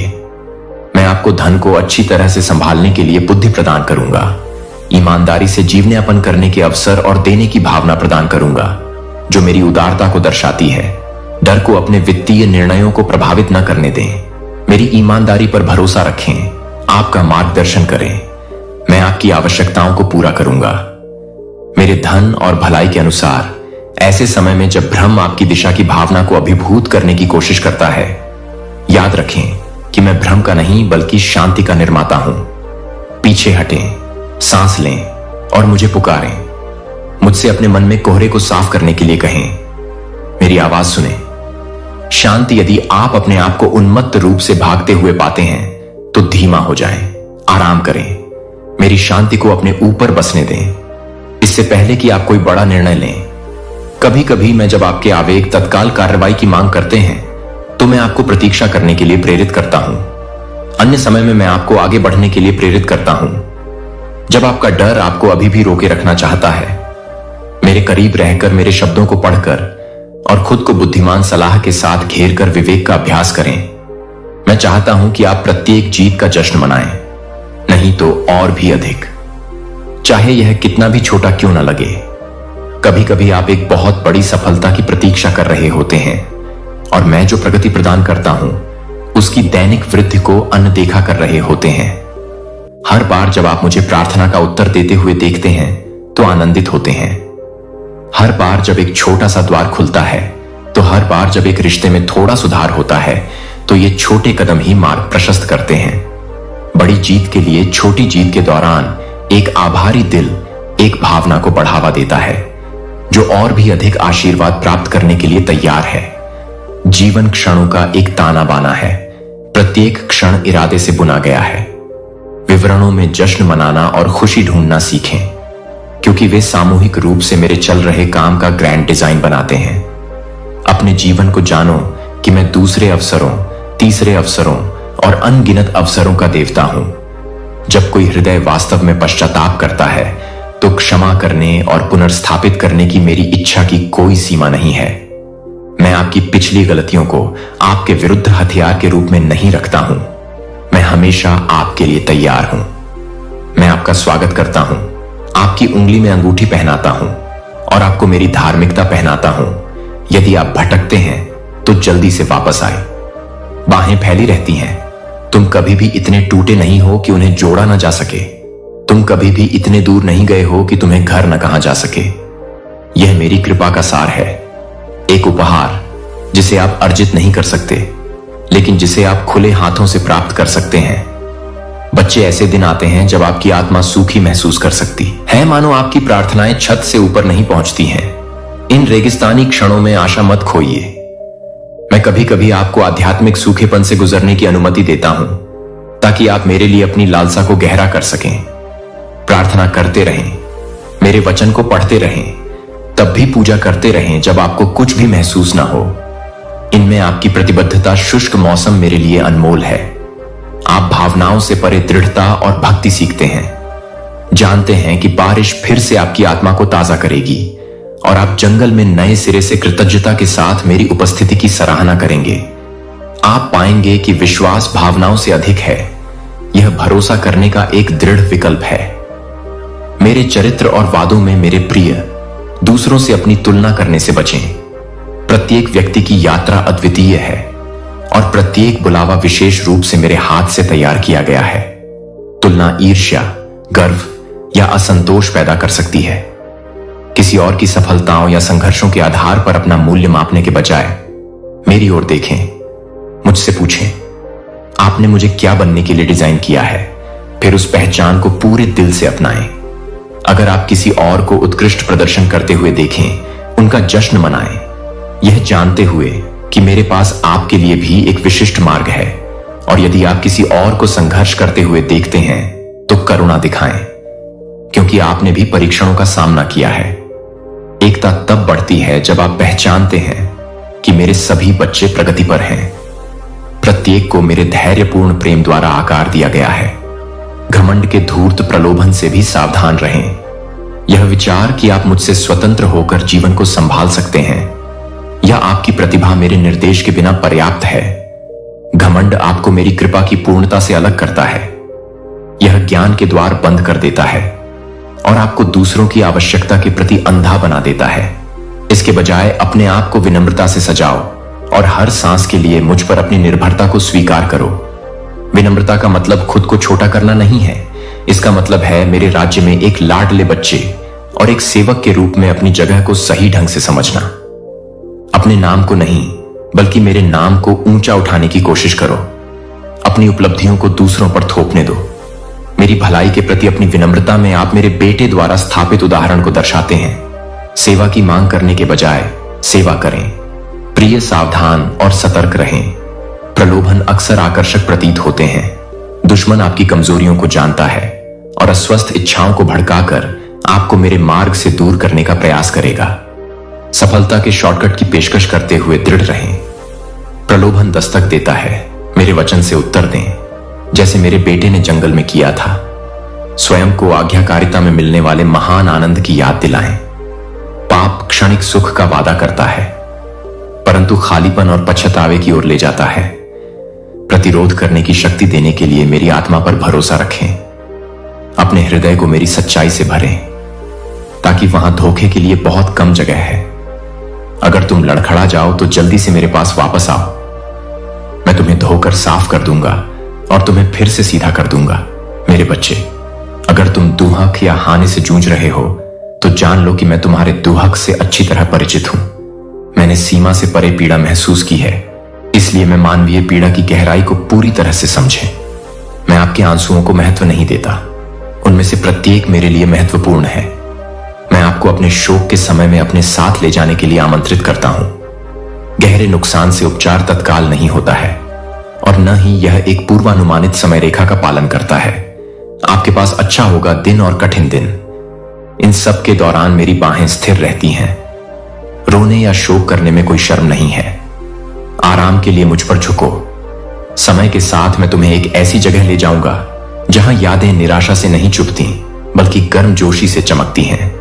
मैं आपको धन को अच्छी तरह से संभालने के लिए बुद्धि प्रदान करूंगा। ईमानदारी से जीवनयापन करने के अवसर और देने की भावना प्रदान करूंगा जो मेरी उदारता को दर्शाती है। डर को अपने वित्तीय निर्णयों को प्रभावित न करने दें। मेरी ईमानदारी पर भरोसा रखें। आपका मार्गदर्शन करें। मैं आपकी आवश्यकताओं को पूरा करूंगा मेरे धन और भलाई के अनुसार। ऐसे समय में जब भ्रम आपकी दिशा की भावना को अभिभूत करने की कोशिश करता है, याद रखें कि मैं भ्रम का नहीं बल्कि शांति का निर्माता हूं। पीछे हटें, सांस लें और मुझे पुकारें। मुझसे अपने मन में कोहरे को साफ करने के लिए कहें। मेरी आवाज सुने। शांति, यदि आप अपने आप को उन्मत्त रूप से भागते हुए पाते हैं तो धीमा हो जाएं, आराम करें। मेरी शांति को अपने ऊपर बसने दें इससे पहले कि आप कोई बड़ा निर्णय लें। कभी कभी मैं जब आपके आवेग तत्काल कार्रवाई की मांग करते हैं तो मैं आपको प्रतीक्षा करने के लिए प्रेरित करता हूं। अन्य समय में मैं आपको आगे बढ़ने के लिए प्रेरित करता हूं। जब आपका डर आपको अभी भी रोके रखना चाहता है, मेरे करीब रहकर मेरे शब्दों को पढ़कर और खुद को बुद्धिमान सलाह के साथ घेर कर विवेक का अभ्यास करें। मैं चाहता हूं कि आप प्रत्येक जीत का जश्न मनाएं, नहीं तो और भी अधिक, चाहे यह कितना भी छोटा क्यों न लगे। कभी कभी आप एक बहुत बड़ी सफलता की प्रतीक्षा कर रहे होते हैं और मैं जो प्रगति प्रदान करता हूं उसकी दैनिक वृद्धि को अनदेखा कर रहे होते हैं। हर बार जब आप मुझे प्रार्थना का उत्तर देते हुए देखते हैं तो आनंदित होते हैं। हर बार जब एक छोटा सा द्वार खुलता है, तो हर बार जब एक रिश्ते में थोड़ा सुधार होता है, तो ये छोटे कदम ही मार्ग प्रशस्त करते हैं। बड़ी जीत के लिए छोटी जीत के दौरान एक आभारी दिल एक भावना को बढ़ावा देता है जो और भी अधिक आशीर्वाद प्राप्त करने के लिए तैयार है। जीवन क्षणों का एक ताना बाना है। प्रत्येक क्षण इरादे से बुना गया है। विवरणों में जश्न मनाना और खुशी ढूंढना सीखें, क्योंकि वे सामूहिक रूप से मेरे चल रहे काम का ग्रैंड डिजाइन बनाते हैं। अपने जीवन को जानो कि मैं दूसरे अवसरों, तीसरे अवसरों और अनगिनत अवसरों का देवता हूं। जब कोई हृदय वास्तव में पश्चाताप करता है तो क्षमा करने और पुनर्स्थापित करने की मेरी इच्छा की कोई सीमा नहीं है। मैं आपकी पिछली गलतियों को आपके विरुद्ध हथियार के रूप में नहीं रखता हूं। मैं हमेशा आपके लिए तैयार हूं। मैं आपका स्वागत करता हूं, आपकी उंगली में अंगूठी पहनाता हूं और आपको मेरी धार्मिकता पहनाता हूं। यदि आप भटकते हैं तो जल्दी से वापस आए। बाहें फैली रहती हैं। तुम कभी भी इतने टूटे नहीं हो कि उन्हें जोड़ा न जा सके। तुम कभी भी इतने दूर नहीं गए हो कि तुम्हें घर न कहा जा सके। यह मेरी कृपा का सार है, एक उपहार जिसे आप अर्जित नहीं कर सकते, लेकिन जिसे आप खुले हाथों से प्राप्त कर सकते हैं। बच्चे, ऐसे दिन आते हैं जब आपकी आत्मा सूखी महसूस कर सकती है, मानो आपकी प्रार्थनाएं छत से ऊपर नहीं पहुंचती हैं। इन रेगिस्तानी क्षणों में आशा मत खोइए। मैं कभी कभी आपको आध्यात्मिक सूखेपन से गुजरने की अनुमति देता हूं, ताकि आप मेरे लिए अपनी लालसा को गहरा कर सकें। प्रार्थना करते रहें, मेरे वचन को पढ़ते रहें, तब भी पूजा करते रहें जब आपको कुछ भी महसूस ना हो। में आपकी प्रतिबद्धता शुष्क मौसम मेरे लिए अनमोल है। आप भावनाओं से परे दृढ़ता और भक्ति सीखते हैं। जानते हैं कि बारिश फिर से आपकी आत्मा को ताजा करेगी और आप जंगल में नए सिरे से कृतज्ञता के साथ मेरी उपस्थिति की सराहना करेंगे। आप पाएंगे कि विश्वास भावनाओं से अधिक है। यह भरोसा करने का एक दृढ़ विकल्प है। मेरे चरित्र और वादों में मेरे प्रिय, दूसरों से अपनी तुलना करने से बचें। प्रत्येक व्यक्ति की यात्रा अद्वितीय है और प्रत्येक बुलावा विशेष रूप से मेरे हाथ से तैयार किया गया है। तुलना ईर्ष्या, गर्व या असंतोष पैदा कर सकती है। किसी और की सफलताओं या संघर्षों के आधार पर अपना मूल्य मापने के बजाय मेरी ओर देखें। मुझसे पूछें, आपने मुझे क्या बनने के लिए डिजाइन किया है, फिर उस पहचान को पूरे दिल से अपनाएं। अगर आप किसी और को उत्कृष्ट प्रदर्शन करते हुए देखें, उनका जश्न मनाएं, यह जानते हुए कि मेरे पास आपके लिए भी एक विशिष्ट मार्ग है। और यदि आप किसी और को संघर्ष करते हुए देखते हैं तो करुणा दिखाएं, क्योंकि आपने भी परीक्षणों का सामना किया है। एकता तब बढ़ती है जब आप पहचानते हैं कि मेरे सभी बच्चे प्रगति पर हैं। प्रत्येक को मेरे धैर्यपूर्ण प्रेम द्वारा आकार दिया गया है। घमंड के धूर्त प्रलोभन से भी सावधान रहें। यह विचार कि आप मुझसे स्वतंत्र होकर जीवन को संभाल सकते हैं या आपकी प्रतिभा मेरे निर्देश के बिना पर्याप्त है। घमंड आपको मेरी कृपा की पूर्णता से अलग करता है। यह ज्ञान के द्वार बंद कर देता है और आपको दूसरों की आवश्यकता के प्रति अंधा बना देता है। इसके बजाय अपने आप को विनम्रता से सजाओ और हर सांस के लिए मुझ पर अपनी निर्भरता को स्वीकार करो। विनम्रता का मतलब खुद को छोटा करना नहीं है। इसका मतलब है मेरे राज्य में एक लाडले बच्चे और एक सेवक के रूप में अपनी जगह को सही ढंग से समझना। अपने नाम को नहीं, बल्कि मेरे नाम को ऊंचा उठाने की कोशिश करो। अपनी उपलब्धियों को दूसरों पर थोपने दो। मेरी भलाई के प्रति अपनी विनम्रता में आप मेरे बेटे द्वारा स्थापित उदाहरण को दर्शाते हैं। सेवा की मांग करने के बजाय सेवा करें। प्रिय, सावधान और सतर्क रहें। प्रलोभन अक्सर आकर्षक प्रतीत होते हैं। दुश्मन आपकी कमजोरियों को जानता है और अस्वस्थ इच्छाओं को भड़काकर आपको मेरे मार्ग से दूर करने का प्रयास करेगा। सफलता के शॉर्टकट की पेशकश करते हुए दृढ़ रहें। प्रलोभन दस्तक देता है, मेरे वचन से उत्तर दें, जैसे मेरे बेटे ने जंगल में किया था। स्वयं को आज्ञाकारिता में मिलने वाले महान आनंद की याद दिलाएं। पाप क्षणिक सुख का वादा करता है, परंतु खालीपन और पछतावे की ओर ले जाता है। प्रतिरोध करने की शक्ति देने के लिए मेरी आत्मा पर भरोसा रखें। अपने हृदय को मेरी सच्चाई से भरें, ताकि वहां धोखे के लिए बहुत कम जगह है। अगर तुम लड़खड़ा जाओ तो जल्दी से मेरे पास वापस आओ। मैं तुम्हें धोकर साफ कर दूंगा और तुम्हें फिर से सीधा कर दूंगा। मेरे बच्चे, अगर तुम दुहक या हानि से जूझ रहे हो तो जान लो कि मैं तुम्हारे दुहक से अच्छी तरह परिचित हूं। मैंने सीमा से परे पीड़ा महसूस की है, इसलिए मैं मानवीय पीड़ा की गहराई को पूरी तरह से समझे। मैं आपके आंसुओं को महत्व नहीं देता, उनमें से प्रत्येक मेरे लिए महत्वपूर्ण है। मैं आपको अपने शोक के समय में अपने साथ ले जाने के लिए आमंत्रित करता हूं। गहरे नुकसान से उपचार तत्काल नहीं होता है और न ही यह एक पूर्वानुमानित समय रेखा का पालन करता है। आपके पास अच्छा होगा दिन और कठिन दिन। इन सब के दौरान मेरी बाहें स्थिर रहती हैं। रोने या शोक करने में कोई शर्म नहीं है। आराम के लिए मुझ पर झुको। समय के साथ मैं तुम्हें एक ऐसी जगह ले जाऊंगा जहां यादें निराशा से नहीं चुभती, बल्कि गर्मजोशी से चमकती हैं।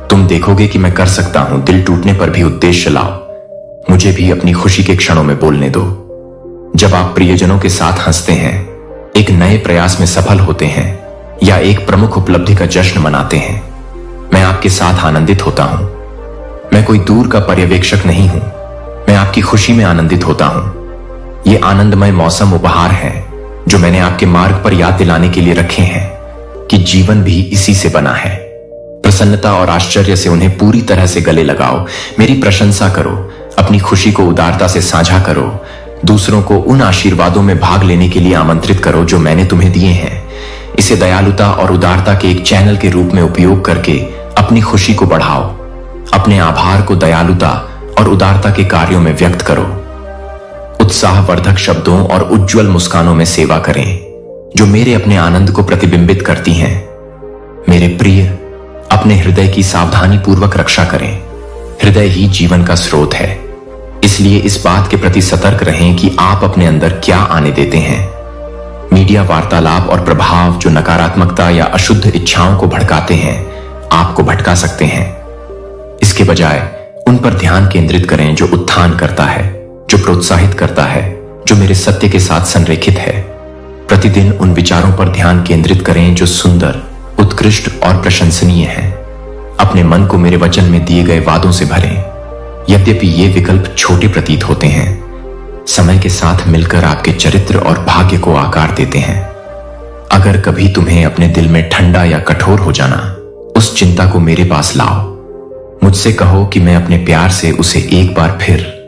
तुम देखोगे कि मैं कर सकता हूं। दिल टूटने पर भी उद्देश्य लाओ। मुझे भी अपनी खुशी के क्षणों में बोलने दो। जब आप प्रियजनों के साथ हंसते हैं, एक नए प्रयास में सफल होते हैं या एक प्रमुख उपलब्धि का जश्न मनाते हैं, मैं आपके साथ आनंदित होता हूं। मैं कोई दूर का पर्यवेक्षक नहीं हूं, मैं आपकी खुशी में आनंदित होता हूं। ये आनंदमय मौसम उपहार हैं जो मैंने आपके मार्ग पर याद दिलाने के लिए रखे हैं कि जीवन भी इसी से बना है। प्रसन्नता और आश्चर्य से उन्हें पूरी तरह से गले लगाओ। मेरी प्रशंसा करो, अपनी खुशी को उदारता से साझा करो। दूसरों को उन आशीर्वादों में भाग लेने के लिए आमंत्रित करो जो मैंने तुम्हें दिए हैं। इसे दयालुता और उदारता के एक चैनल के रूप में उपयोग करके अपनी खुशी को बढ़ाओ। अपने आभार को दयालुता और उदारता के कार्यों में व्यक्त करो। उत्साहवर्धक शब्दों और उज्जवल मुस्कानों में सेवा करें जो मेरे अपने आनंद को प्रतिबिंबित करती हैं। मेरे प्रिय, अपने हृदय की सावधानी पूर्वक रक्षा करें। हृदय ही जीवन का स्रोत है। इसलिए इस बात के प्रति सतर्क रहें कि आप अपने अंदर क्या आने देते हैं। मीडिया वार्तालाप और प्रभाव जो नकारात्मकता या अशुद्ध इच्छाओं को भड़काते हैं, आपको भटका सकते हैं। इसके बजाय उन पर ध्यान केंद्रित करें जो उत्थान करता है, जो प्रोत्साहित करता है, जो मेरे सत्य के साथ संरेखित है। प्रतिदिन उन विचारों पर ध्यान केंद्रित करें जो सुंदर, उत्कृष्ट और प्रशंसनीय हैं। अपने मन को मेरे वचन में दिए गए वादों से भरें। यद्यपि ये विकल्प छोटे प्रतीत होते हैं, समय के साथ मिलकर आपके चरित्र और भाग्य को आकार देते हैं। अगर कभी तुम्हें अपने दिल में ठंडा या कठोर हो जाना, उस चिंता को मेरे पास लाओ। मुझसे कहो कि मैं अपने प्यार से उसे एक बार फिर